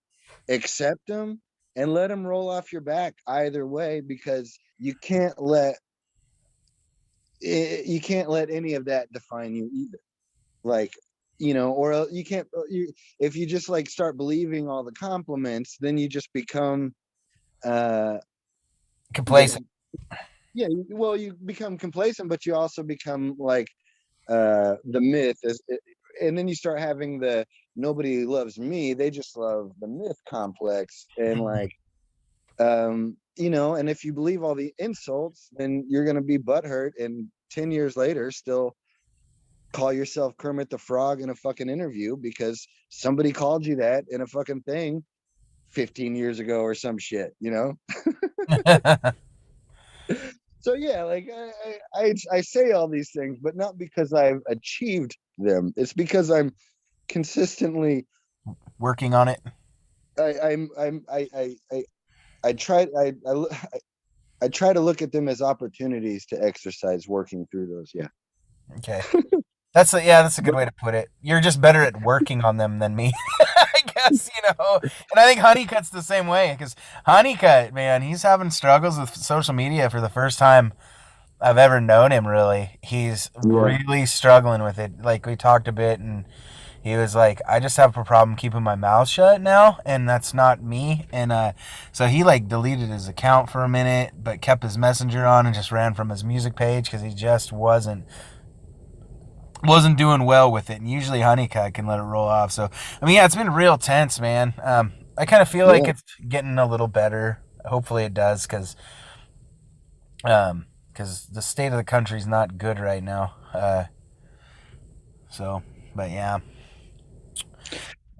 accept them, and let them roll off your back either way, because you can't let any of that define you either. Like, or you can't if you just like start believing all the compliments, then you just become uh the Complacent. yeah, well, you become complacent, but you also become like the myth is, and then you start having the nobody loves me, they just love the myth complex. And like, and if you believe all the insults, then you're going to be butthurt, and 10 years later still call yourself Kermit the Frog in a fucking interview because somebody called you that in a fucking thing 15 years ago or some shit. So yeah, like I say all these things, but not because I've achieved them. It's because I'm consistently Working on it. I try I try to look at them as opportunities to exercise working through those. Yeah. Okay. That's a good But way to put it. You're just better at working on them than me, I guess, you know. And I think Honeycut's the same way because Honeycut, man, he's having struggles with social media for the first time I've ever known him. Really, he's yeah, really struggling with it. Like we talked a bit, and he was like, "I just have a problem keeping my mouth shut now, and that's not me." And so he like deleted his account for a minute, but kept his messenger on and just ran from his music page because he just wasn't doing well with it. And usually Honeycut can let it roll off. So I mean, yeah, it's been real tense, man. I kind of feel like yeah, it's getting a little better. Hopefully it does, because the state of the country is not good right now. So, but yeah,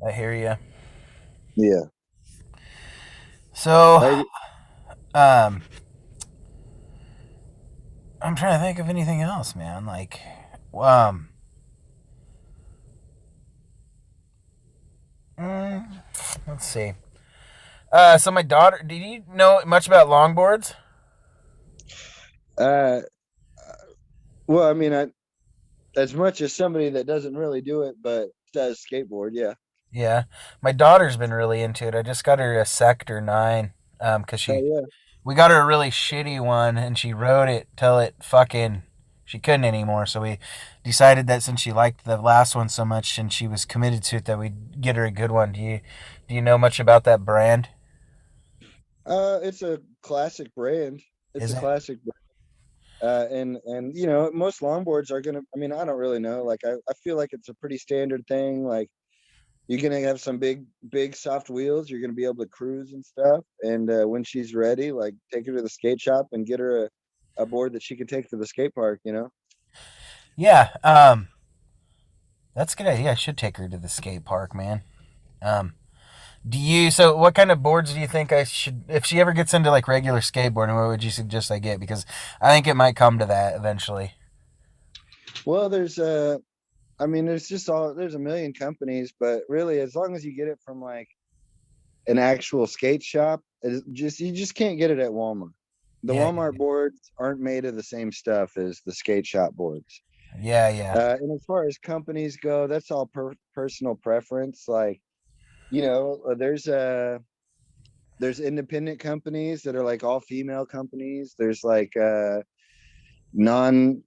I hear you. yeah. So, I Um, I'm trying to think of anything else, man. Like, um, mm, let's see. So my daughter, did you know much about longboards? Uh, well, I mean, as much as somebody that doesn't really do it but does skateboard, yeah. Yeah, my daughter's been really into it. I just got her a Sector 9, because Oh she yeah. we got her a really shitty one, and she rode it till it fucking she couldn't anymore. So we decided that since she liked the last one so much and she was committed to it, that we'd get her a good one. Do you know much about that brand? It's a classic brand. It's Is a it? classic and you know, most longboards are gonna, I mean, I don't really know, like I feel like it's a pretty standard thing. Like you're gonna have some big soft wheels, you're gonna be able to cruise and stuff, and when she's ready, like take her to the skate shop and get her a board that she can take to the skate park, you know. Yeah. That's a good idea. I should take her to the skate park, man. Um, so what kind of boards do you think I should, if she ever gets into like regular skateboarding, what would you suggest I get? Because I think it might come to that eventually. Well, there's I mean, there's a million companies, but really as long as you get it from like an actual skate shop, you just can't get it at Walmart. The Yeah, Walmart boards aren't made of the same stuff as the skate shop boards. yeah, yeah. And as far as companies go, that's all personal preference. Like, you know, there's independent companies that are like all female companies. There's like non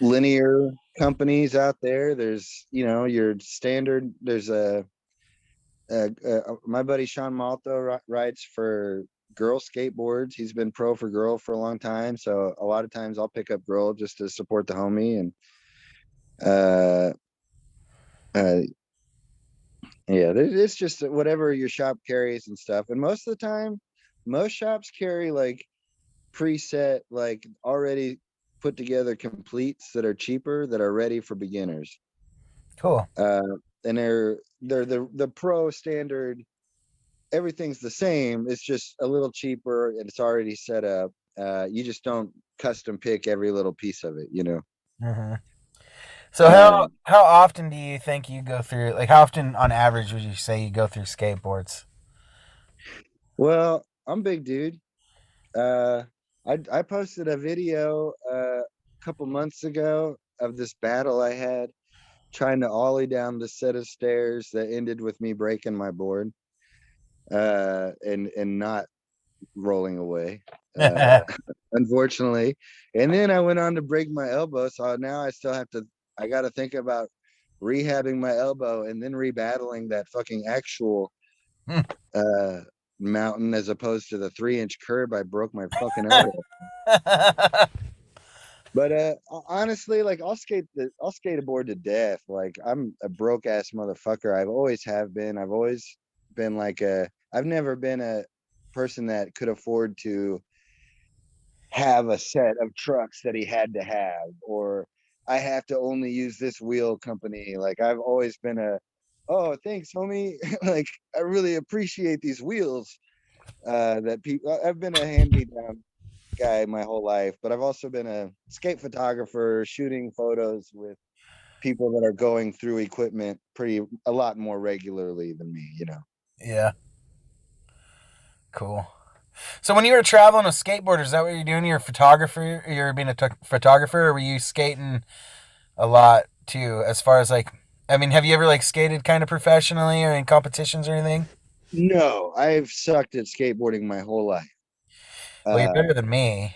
linear companies out there. There's, you know, your standard. There's my buddy Sean Malto rides for Girl Skateboards. He's been pro for Girl for a long time, so a lot of times I'll pick up Girl just to support the homie. And uh, uh yeah, it's just whatever your shop carries and stuff. And most of the time, most shops carry like preset, like already put together completes that are cheaper, that are ready for beginners. Cool. uh and they're the pro standard. Everything's the same. It's just a little cheaper and it's already set up. You just don't custom pick every little piece of it, you know. Hmm. So Um, how often do you think you go through? Like, how often on average would you say you go through skateboards? well, I'm big dude. Uh, I posted a video a couple months ago of this battle I had trying to ollie down the set of stairs that ended with me breaking my board and not rolling away. Uh, Unfortunately. And then I went on to break my elbow. So now I got to think about rehabbing my elbow and then rebattling that fucking actual uh, mountain as opposed to the 3-inch curb I broke my fucking elbow. But honestly, like I'll skate a board to death. Like I'm a broke ass motherfucker. I've always have been. I've always been like I've never been a person that could afford to have a set of trucks that he had to have, or I have to only use this wheel company. Like I've always been oh, thanks homie. Like I really appreciate these wheels. That people I've been a hand me down guy my whole life, but I've also been a skate photographer shooting photos with people that are going through equipment a lot more regularly than me, you know. Yeah, cool. So when you were traveling with skateboarders, is that what you're doing? You're a photographer. You're being a photographer, or were you skating a lot too? As far as like, I mean, have you ever like skated kind of professionally or in competitions or anything? No, I've sucked at skateboarding my whole life. Well, you're Uh, better than me.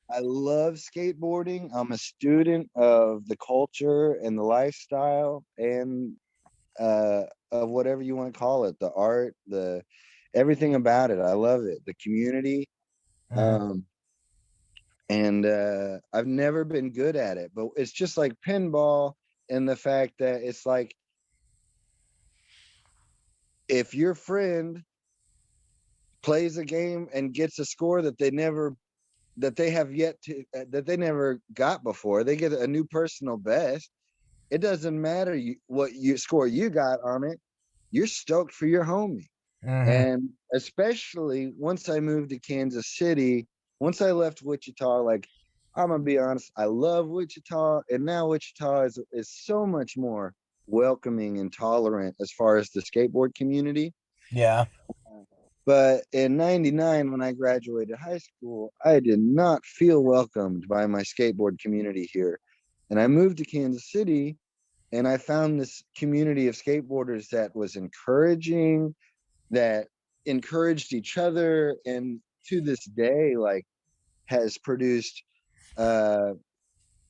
I love skateboarding. I'm a student of the culture and the lifestyle and of whatever you want to call it, the art, the everything about it. I love it. The community. Hmm. Um, and I've never been good at it, but it's just like pinball in the fact that it's like if your friend plays a game and gets a score that they have yet to that they never got before, they get a new personal best. It doesn't matter what you score you got on it. You're stoked for your homie. Mm-hmm. And especially once I moved to Kansas City, once I left Wichita, like I'm gonna be honest, I love Wichita, and now Wichita is so much more welcoming and tolerant as far as the skateboard community. Yeah. But in '99, when I graduated high school, I did not feel welcomed by my skateboard community here. And I moved to Kansas City and I found this community of skateboarders that was encouraging, that encouraged each other, and to this day, like, has produced uh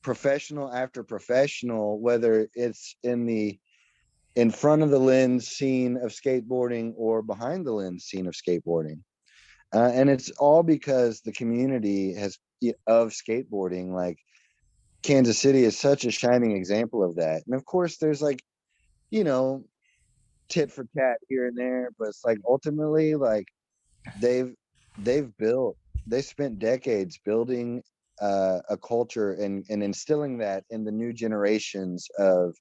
professional after professional, whether it's in front of the lens scene of skateboarding or behind the lens scene of skateboarding. And it's all because the community has of skateboarding, like Kansas City is such a shining example of that. And of course there's like, you know, tit for tat here and there, but it's like ultimately, like, they've they've built they spent decades building a culture and instilling that in the new generations of,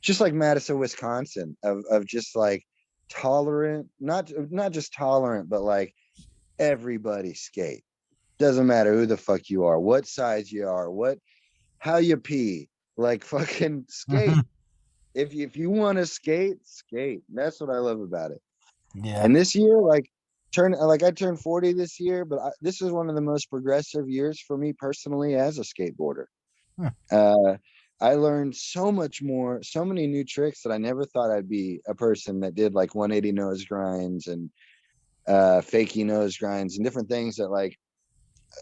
just like Madison, Wisconsin, of just like tolerant, not just tolerant, but like everybody skate. Doesn't matter who the fuck you are, what size you are, what how you pee, like fucking Mm-hmm. skate. If you want to skate, skate. That's what I love about it. Yeah. And this year, I turned 40 this year, but this is one of the most progressive years for me personally as a skateboarder. Hmm. Uh, I learned so much more, so many new tricks that I never thought I'd be a person that did, like 180 nose grinds and fakie nose grinds and different things that, like,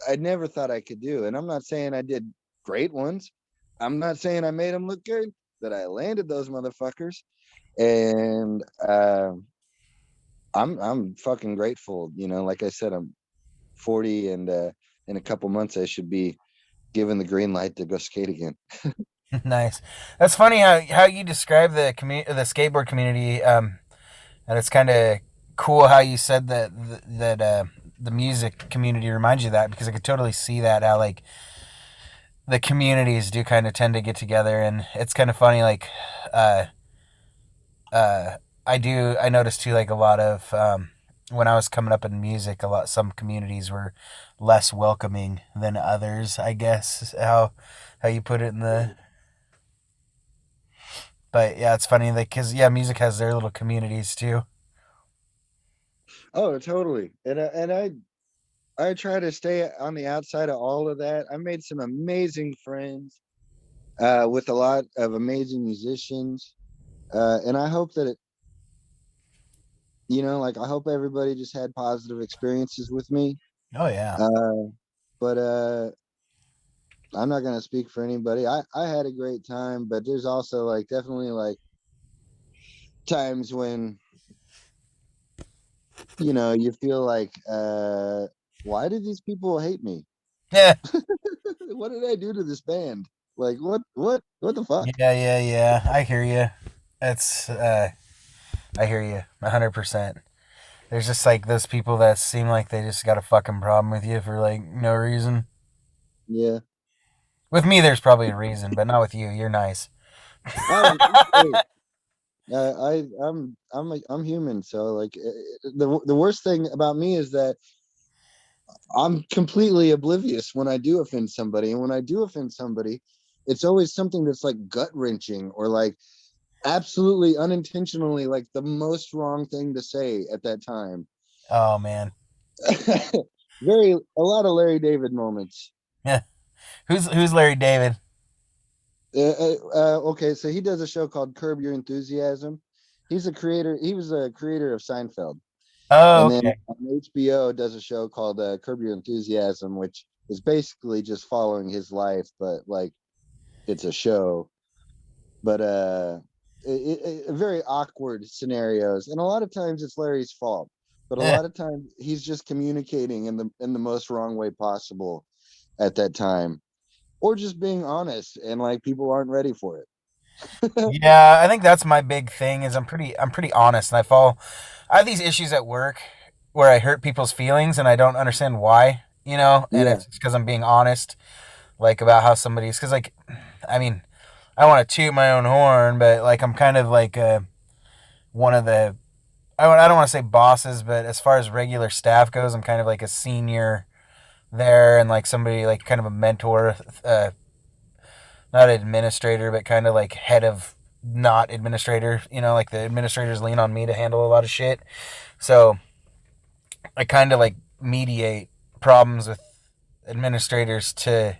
I never thought I could do. And I'm not saying I did great ones. I'm not saying I made them look good, that I landed those motherfuckers. And I'm fucking grateful. Like I said, I'm 40, and in a couple months I should be given the green light to go skate again. Nice. That's funny how you describe the skateboard community. And it's kind of cool how you said that the music community reminds you of that, because I could totally see that, how like the communities do kind of tend to get together. And it's kind of funny, like uh uh I noticed too, like a lot of when I was coming up in music, some communities were less welcoming than others, I guess, how you put it in the. But yeah, it's funny, like, because yeah, music has their little communities too. Oh, totally. And I try to stay on the outside of all of that. I made some amazing friends with a lot of amazing musicians, and I hope that like, I hope everybody just had positive experiences with me. Oh yeah. Uh, but I'm not gonna speak for anybody. I had a great time, but there's also, like, definitely, like, times when you feel like, why do these people hate me? Yeah. What did I do to this band? Like, what the fuck? Yeah. I hear you. It's I hear you 100%. There's just like those people that seem like they just got a fucking problem with you for like no reason. Yeah. With me, there's probably a reason, but not with you. You're nice. Oh, hey, I'm human, so, like, the worst thing about me is that I'm completely oblivious when I do offend somebody, and when I do offend somebody, it's always something that's like gut wrenching, or like absolutely unintentionally, like the most wrong thing to say at that time. Oh man. A lot of Larry David moments. Yeah. Who's Larry David? Okay, so he does a show called Curb Your Enthusiasm. He's a creator. He was a creator of Seinfeld, Oh and then okay. on HBO does a show called Curb Your Enthusiasm, which is basically just following his life, but like it's a show. But very awkward scenarios, and a lot of times it's Larry's fault. But a Eh. lot of times he's just communicating in the most wrong way possible at that time, or just being honest, and like people aren't ready for it. Yeah, I think that's my big thing. Is I'm pretty honest, and I have these issues at work where I hurt people's feelings and I don't understand why. And Yeah. it's because I'm being honest, like about how somebody's. Because like, I mean, I don't want to toot my own horn, but like I'm kind of like one of the I don't want to say bosses, but as far as regular staff goes, I'm kind of like a senior there and like somebody like kind of a mentor, not administrator, but kind of like head of not administrator. You know, like the administrators lean on me to handle a lot of shit. So I kind of like mediate problems with administrators to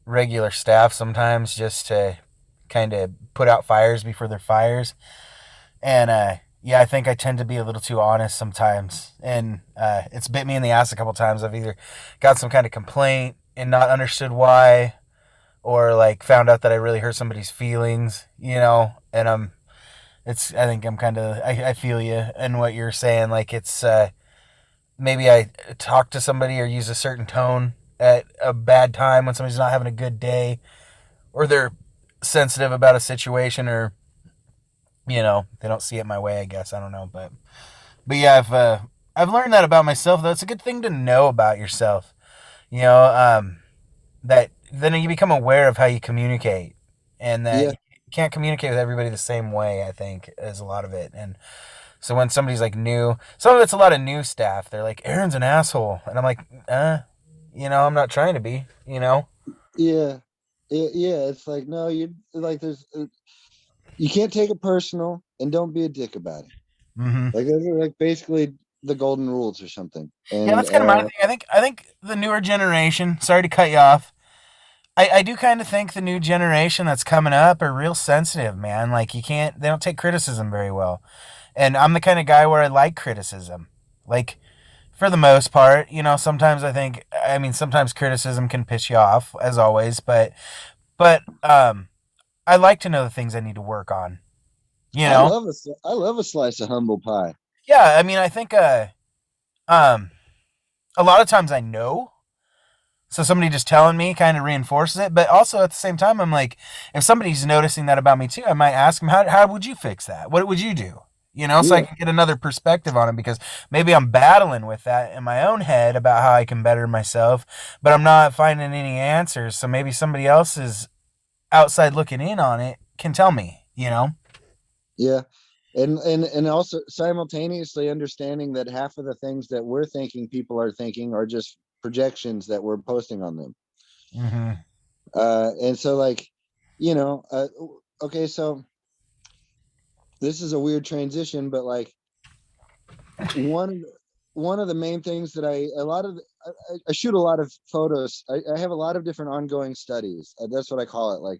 regular staff sometimes just to kind of put out fires before they're fires. And yeah, I think I tend to be a little too honest sometimes. And it's bit me in the ass a couple times. I've either got some kind of complaint and not understood why, or like found out that I really hurt somebody's feelings, you know. And I think I'm kind of, I feel you in what you're saying. Like it's, maybe I talk to somebody or use a certain tone at a bad time when somebody's not having a good day, or they're sensitive about a situation, or you know they don't see it my way. I guess I don't know, but yeah, I've learned that about myself. Though it's a good thing to know about yourself. You know, that then you become aware of how you communicate, and that Yeah, you can't communicate with everybody the same way. I think is a lot of it, and so when somebody's like new, some of it's a lot of new staff. They're like, Aaron's an asshole, and I'm like, you know, I'm not trying to be. You know. yeah, yeah. It's like no, you like there's you can't take it personal and don't be a dick about it. Mm-hmm. Like those are like basically the golden rules or something. Yeah, And that's kind of my thing. I think the newer generation. Sorry to cut you off. I do kind of think the new generation that's coming up are real sensitive, man. Like you can't, they don't take criticism very well. And I'm the kind of guy where I like criticism. Like for the most part, you know, sometimes I mean, sometimes criticism can piss you off, as always. But I like to know the things I need to work on. You know. I love a slice of humble pie. Yeah. I mean, I think um, a lot of times I know. So somebody just telling me kind of reinforces it. But also at the same time, I'm like, if somebody's noticing that about me too, I might ask them, how would you fix that? What would you do? You know, so I Yeah, can get another perspective on it because maybe I'm battling with that in my own head about how I can better myself, but I'm not finding any answers. So maybe somebody else is outside looking in on it can tell me, you know? yeah. And also simultaneously understanding that half of the things that we're thinking people are thinking are just projections that we're posting on them. Mm-hmm. And so like, you know, okay, so this is a weird transition, but like one one of the main things that a lot of I shoot a lot of photos. I have a lot of different ongoing studies. That's what I call it. Like,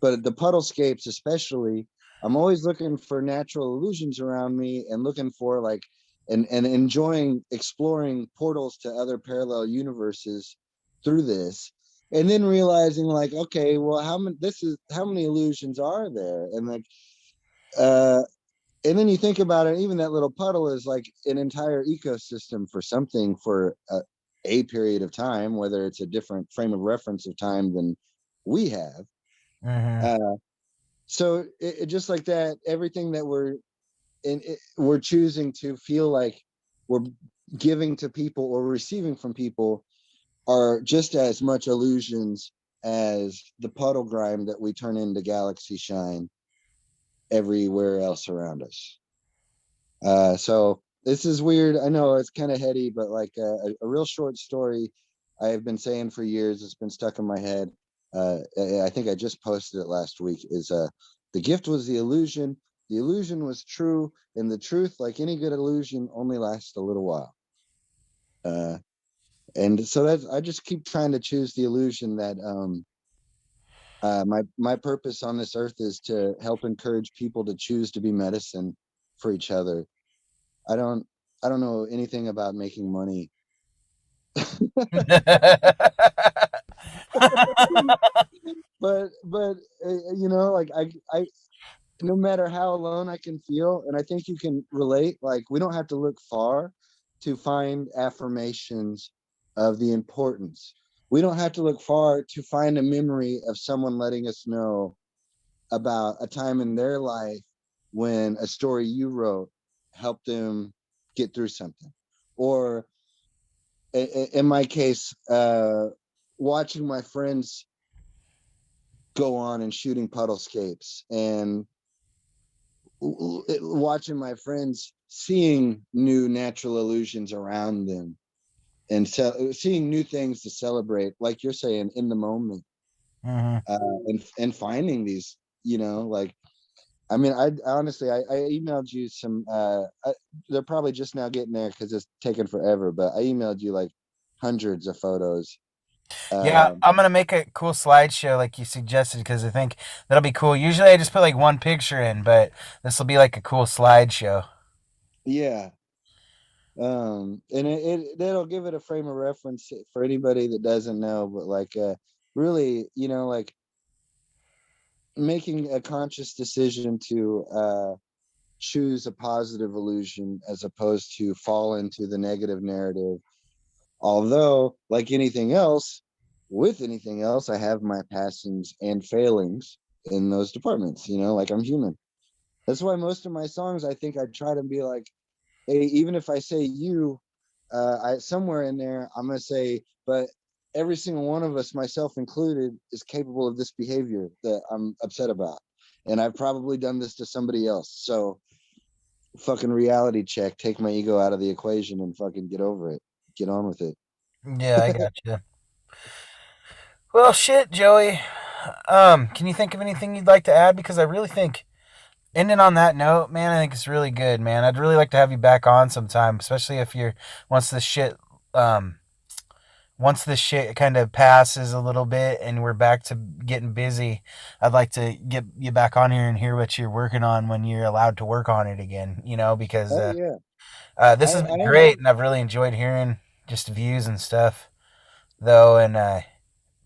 but the puddlescapes especially, I'm always looking for natural illusions around me and looking for like and enjoying exploring portals to other parallel universes through this. And then realizing like, okay, well, how many illusions are there? And like uh and then you think about it, even that little puddle is like an entire ecosystem for something for a period of time, whether it's a different frame of reference of time than we have. Mm-hmm. Uh, so it just like that, everything that we're choosing to feel like we're giving to people or receiving from people are just as much illusions as the puddle grime that we turn into galaxy shine everywhere else around us. So this is weird. I know it's kind of heady, but like a real short story I have been saying for years. It's been stuck in my head. I think I just posted it last week. Is the gift was the illusion. The illusion was true, and the truth, like any good illusion, only lasts a little while. Uh, and so that's I just keep trying to choose the illusion that my purpose on this earth is to help encourage people to choose to be medicine for each other. I don't I don't know anything about making money. But you know, like I no matter how alone I can feel, and I think you can relate, like we don't have to look far to find affirmations of the importance. We don't have to look far to find a memory of someone letting us know about a time in their life when a story you wrote helped them get through something. Or in my case, watching my friends go on and shooting puddlescapes and watching my friends seeing new natural illusions around them and seeing new things to celebrate, like you're saying, in the moment, Hmm. and finding these, like, I mean, I honestly, I emailed you some. They're probably just now getting there because it's taken forever. But I emailed you like hundreds of photos. Yeah, Uh, I'm gonna make a cool slideshow like you suggested because I think that'll be cool. Usually I just put like one picture in, but this will be like a cool slideshow. yeah, and it'll give it a frame of reference for anybody that doesn't know. But like, really, like making a conscious decision to choose a positive illusion as opposed to fall into the negative narrative. Although, like anything else, with anything else, I have my passings and failings in those departments, like I'm human. That's why most of my songs, I think I try to be like, hey, even if I say you, I somewhere in there, I'm going to say, but every single one of us, myself included, is capable of this behavior that I'm upset about. And I've probably done this to somebody else. So fucking reality check, take my ego out of the equation and fucking get over it. Get on with it. Yeah, I got you. Well, shit, Joey. Can you think of anything you'd like to add? Because I really think ending on that note, man, I think it's really good, man. I'd really like to have you back on sometime, especially if you're once this shit um once this shit kind of passes a little bit and we're back to getting busy. I'd like to get you back on here and hear what you're working on when you're allowed to work on it again, because Oh yeah. this has I been am. great and I've really enjoyed hearing just views and stuff though. And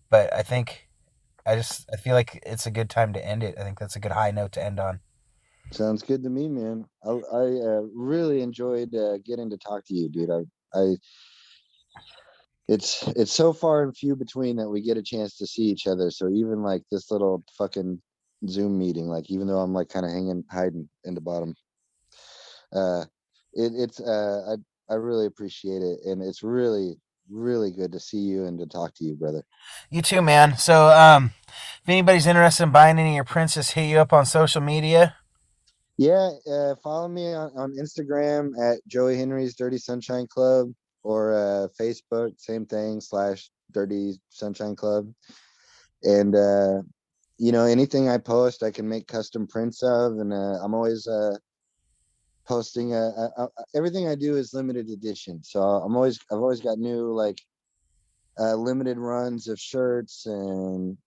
but I feel like it's a good time to end it. I think that's a good high note to end on. Sounds good to me, man. I really enjoyed getting to talk to you, dude. I it's so far and few between that we get a chance to see each other. So even like this little fucking Zoom meeting, like even though I'm like kind of hiding in the bottom, uh, I really appreciate it, and it's really really good to see you and to talk to you, brother. You too, man. So if anybody's interested in buying any of your prints, just hit you up on social media. Yeah, follow me on Instagram at Joey Henry's Dirty Sunshine Club, or Facebook, same thing, / Dirty Sunshine Club. And anything I post, I can make custom prints of, and I'm always posting. Everything I do is limited edition, so I've always got new like limited runs of shirts and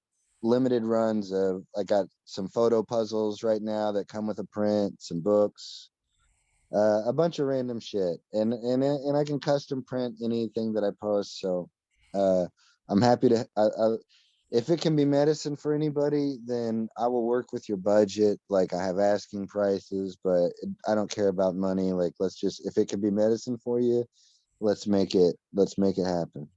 limited runs of. I got some photo puzzles right now that come with a print, some books, a bunch of random shit, and I can custom print anything that I post. So uh, I'm happy to. If it can be medicine for anybody, then I will work with your budget. Like I have asking prices, but I don't care about money. Like if it can be medicine for you, Let's make it happen.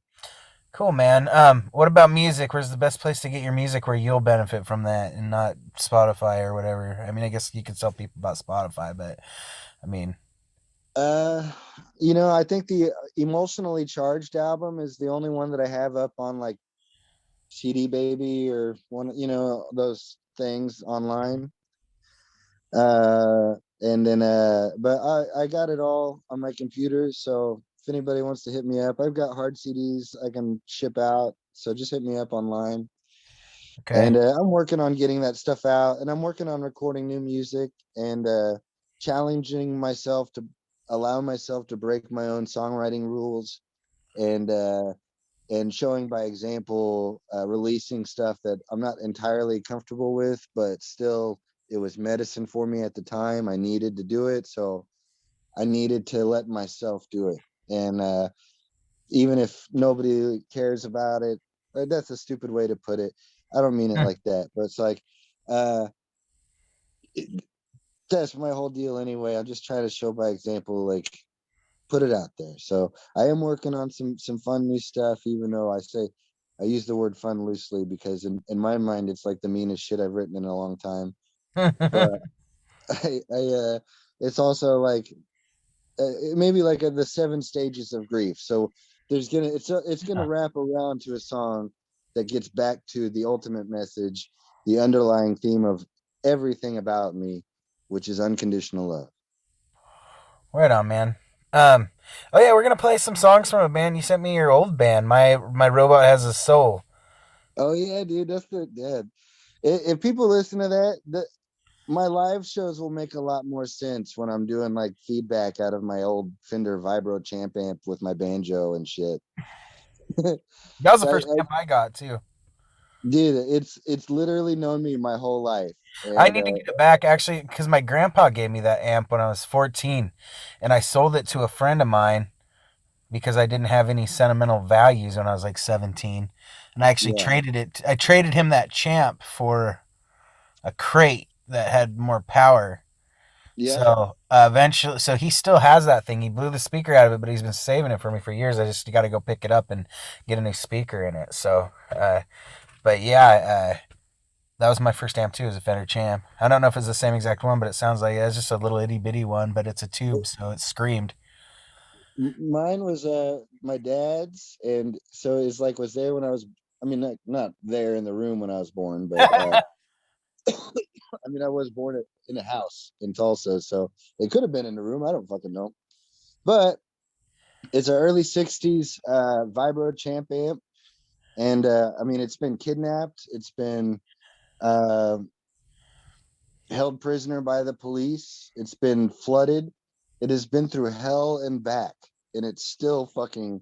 Cool, man. What about music? Where's the best place to get your music where you'll benefit from that and not Spotify or whatever? I mean, I guess you could tell people about Spotify, but I mean, Uh, I think the emotionally charged album is the only one that I have up on like CD Baby or one, those things online. And then, but I got it all on my computer. So if anybody wants to hit me up, I've got hard CDs I can ship out. So just hit me up online. okay. And I'm working on getting that stuff out, and I'm working on recording new music and challenging myself to allow myself to break my own songwriting rules, and showing by example, releasing stuff that I'm not entirely comfortable with, but still it was medicine for me at the time. I needed to do it, so I needed to let myself do it. And even if nobody cares about it, that's a stupid way to put it. I don't mean it like that, but it's like uh it, that's my whole deal anyway. I'm just trying to show by example, like put it out there. So I am working on some fun new stuff, even though I use the word fun loosely because in my mind it's like the meanest shit I've written in a long time. But I it's also like maybe like the 7 stages of grief. So it's gonna wrap around to a song that gets back to the ultimate message, the underlying theme of everything about me, which is unconditional love. Right on, man. Oh yeah, we're gonna play some songs from a band. You sent me your old band. My robot has a soul. Oh yeah, dude, that's the yeah. If people listen to that, my live shows will make a lot more sense when I'm doing like feedback out of my old Fender Vibro Champ amp with my banjo and shit. That was the first I, amp I got too. dude, it's literally known me my whole life, I and need to get it back actually because my grandpa gave me that amp when I was 14, and I sold it to a friend of mine because I didn't have any sentimental values when I was like 17, and I actually yeah, traded it. I traded him that Champ for a crate that had more power. yeah. So eventually, so he still has that thing. He blew the speaker out of it, but he's been saving it for me for years. I just got to go pick it up and get a new speaker in it. So, but yeah, that was my first amp too, is a Fender Champ. I don't know if it's the same exact one, but it sounds like it's just a little itty bitty one, but it's a tube, so it screamed. Mine was my dad's, and so it's like was there when I was. I mean, not there in the room when I was born, but I mean, I was born in a house in Tulsa, so it could have been in the room. I don't fucking know, but it's an early '60s Vibro Champ amp, and I mean, it's been kidnapped. It's been uh, held prisoner by the police. It's been flooded. It has been through hell and back, and it's still fucking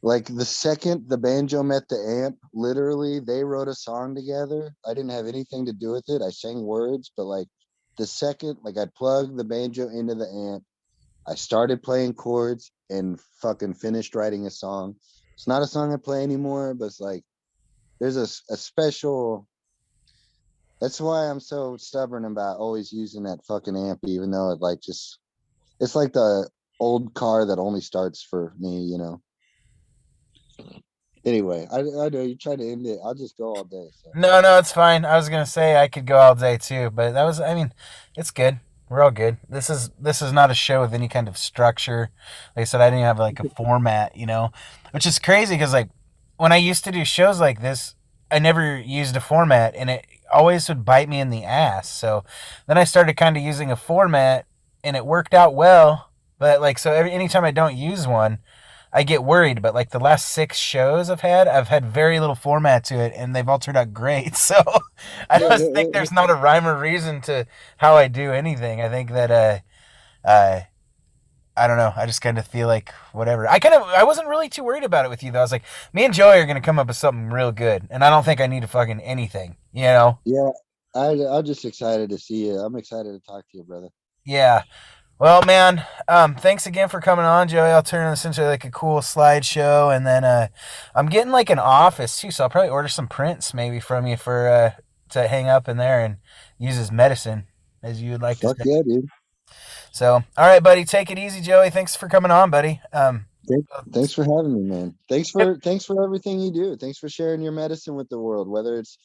like the second the banjo met the amp, literally they wrote a song together. I didn't have anything to do with it. I sang words, but like the second, like I plugged the banjo into the amp, I started playing chords and fucking finished writing a song. It's not a song I play anymore, but it's like there's a special. That's why I'm so stubborn about always using that fucking amp, even though it like just it's like the old car that only starts for me, you know. Anyway, I know you try to end it. I'll just go all day. So. No, no, it's fine. I was gonna say I could go all day too, but that was, I mean, it's good. We're all good. This is not a show with any kind of structure. Like I said, I didn't have like a format, which is crazy because like when I used to do shows like this, I never used a format, and it always would bite me in the ass. So then I started kind of using a format, and it worked out well. But like so, anytime I don't use one, I get worried, but like the last 6 shows I've had very little format to it, and they've all turned out great. So I just think there's not a rhyme or reason to how I do anything. I think that I don't know. I just kind of feel like whatever. I wasn't really too worried about it with you though. I was like, me and Joey are gonna come up with something real good, and I don't think I need to fucking anything. Yeah, I'm just excited to see you. I'm excited to talk to you, brother. Yeah. Well, man, thanks again for coming on, Joey. I'll turn this into like a cool slideshow, and then I'm getting like an office too, so I'll probably order some prints maybe from you for to hang up in there and use as medicine, as you would like Fuck to say. yeah, dude. So, all right, buddy, take it easy, Joey. Thanks for coming on, buddy. Thanks for having me, man. Thanks for everything you do. Thanks for sharing your medicine with the world, whether it's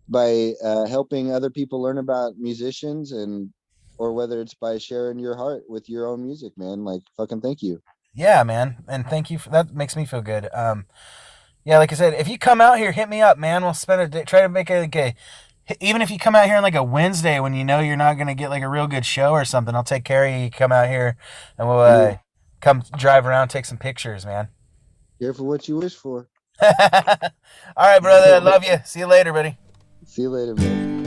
by helping other people learn about musicians and or whether it's by sharing your heart with your own music, man. Like fucking thank you. Yeah, man, and thank you for that. Makes me feel good. Yeah, like I said, if you come out here, hit me up, man. We'll spend a day. Try to make it like a. Even if you come out here on like a Wednesday when you know you're not gonna get like a real good show or something, I'll take care of you. You come out here, and we'll come drive around, take some pictures, man. Careful what you wish for. All right, brother. I love you. See you later, buddy. See you later, man.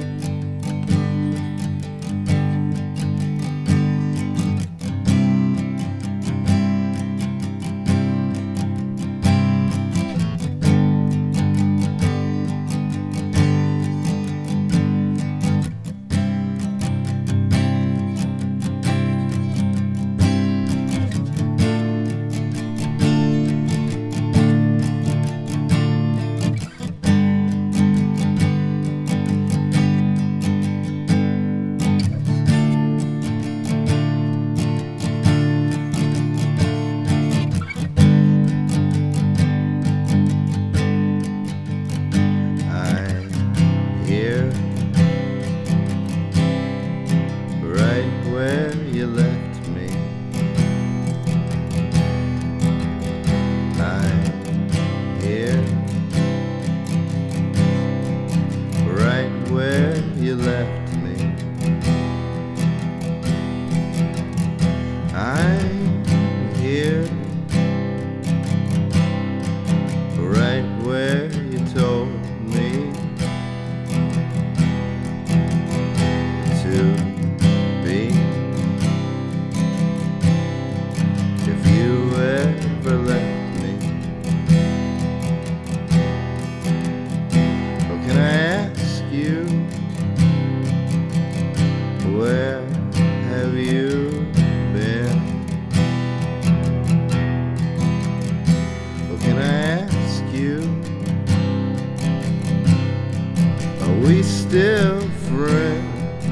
we still friends?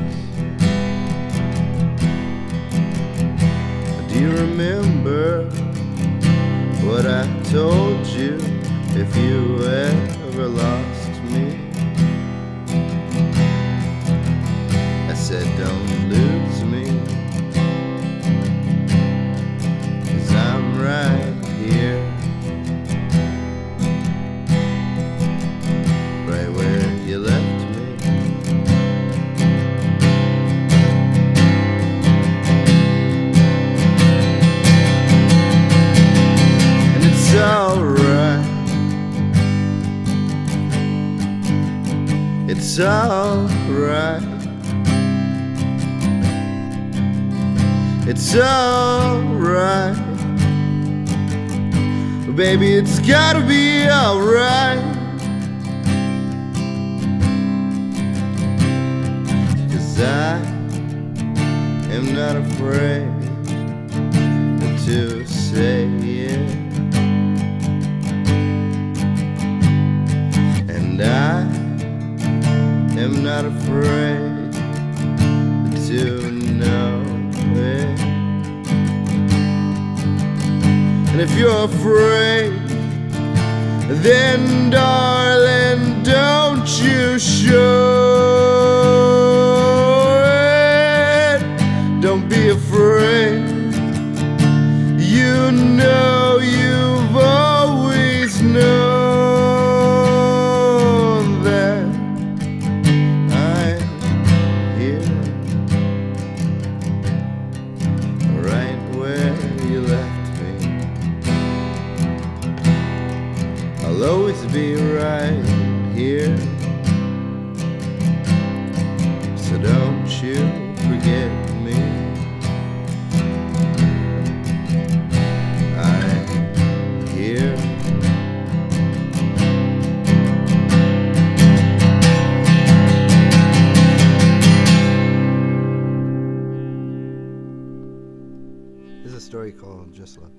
Do you remember what I told you if you ever lost me? I said don't lose me, 'cause I'm right here, right where you left me. And it's alright, it's alright, it's alright, baby, it's gotta be alright, 'cause I am not afraid to say it, and I am not afraid to know it. And if you're afraid, then darling, don't you show it. Don't be afraid. You know you've always known that I'm here, right where you left me. I'll always be right here, so don't you forget me. I'm here. This is a story called Just Love.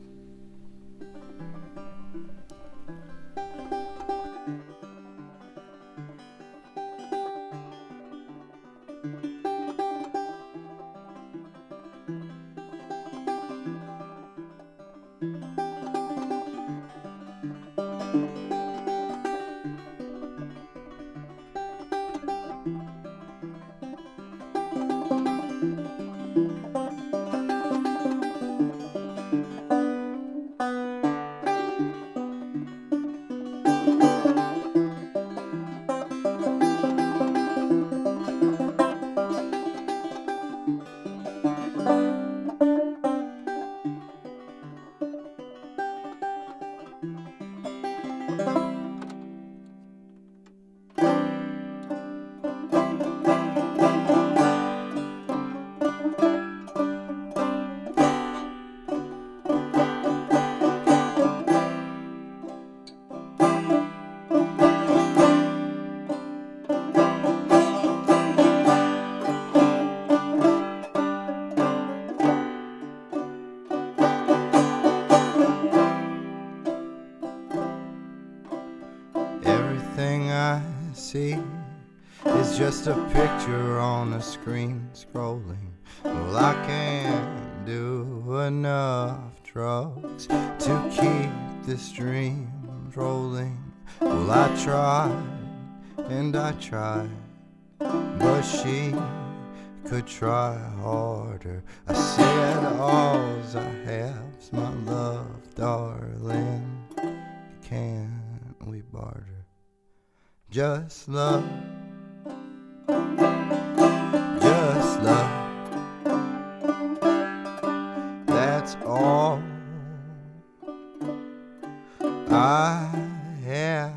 Everything I see is just a picture on a screen scrolling. Well, I can't do enough drugs to keep this dream rolling. Well, I tried and I tried, but she could try harder. I said all's I have's my love, darling. Can we barter? Just love, just love. That's all I have.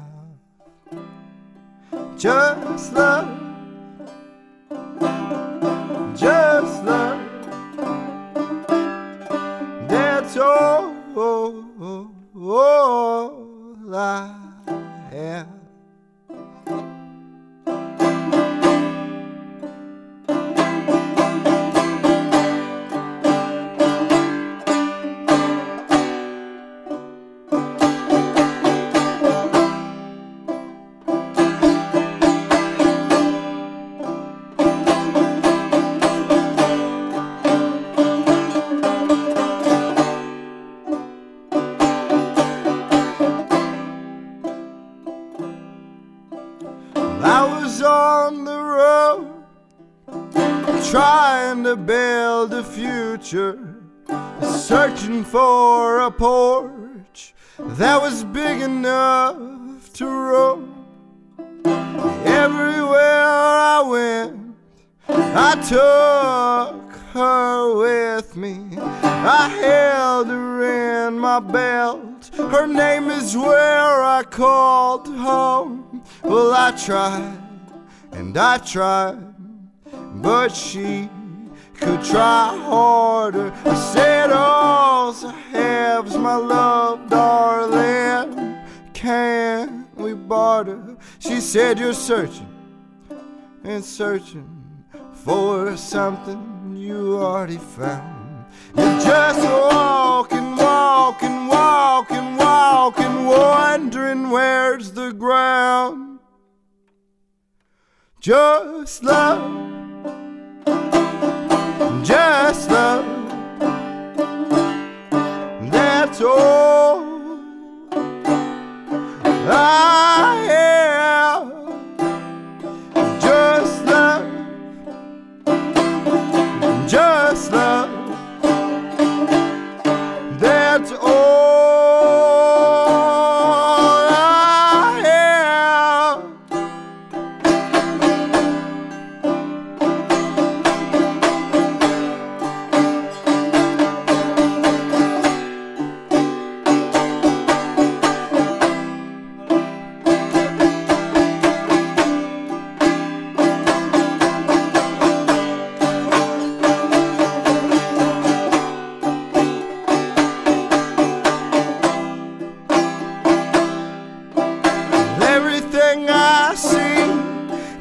Just love, just love. That's all I have. I was on the road trying to build a future, searching for a porch that was big enough to roam. Everywhere I went, I took her with me. I held her in my belt. Her name is where I called home. Well, I tried and I tried, but she could try harder. I said, all I have's my love, darling. Can we barter? She said, you're searching and searching for something you already found. You're just walking, walking, walking, walking, wondering where's the ground. Just love, just love, that's all I have. Just love, just love, that's all I have. Everything I see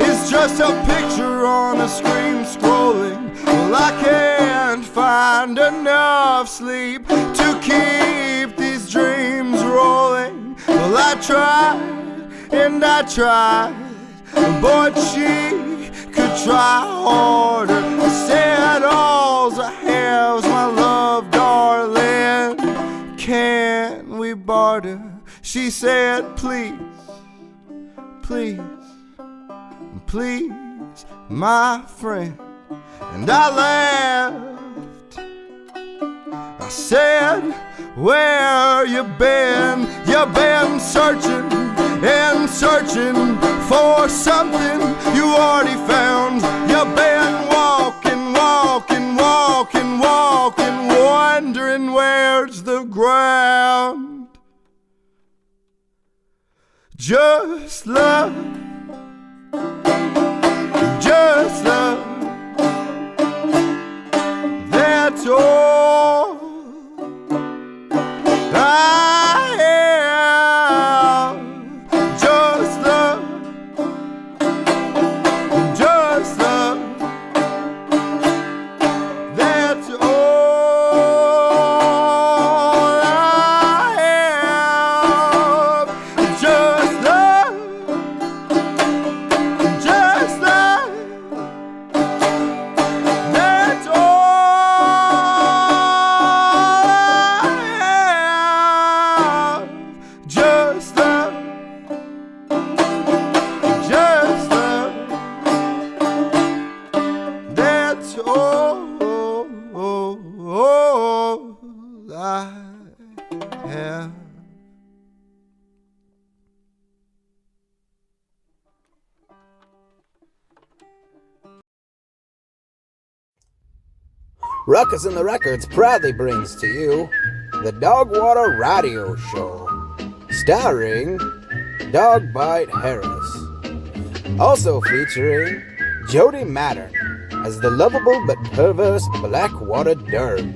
is just a picture on a screen scrolling. Well, I can't find enough sleep to keep these dreams rolling. Well, I tried and I tried, but she could try harder. I said, all I have's my love, darling. Can we barter? She said, please, please, please, my friend. And I laughed. I said, where you been? You been searching and searching for something you already found. You been walking, walking, walking, walking, wondering where's the ground. Just love, just love, that's all I have. Just love, just love, that's all I have. Just love, just love, that's all I have. Just love, just love, that's all I have. Ruckus and the Records proudly brings to you the Dogwater Radio Show, starring Dogbite Harris. Also featuring Jody Mattern as the lovable but perverse Blackwater Derg.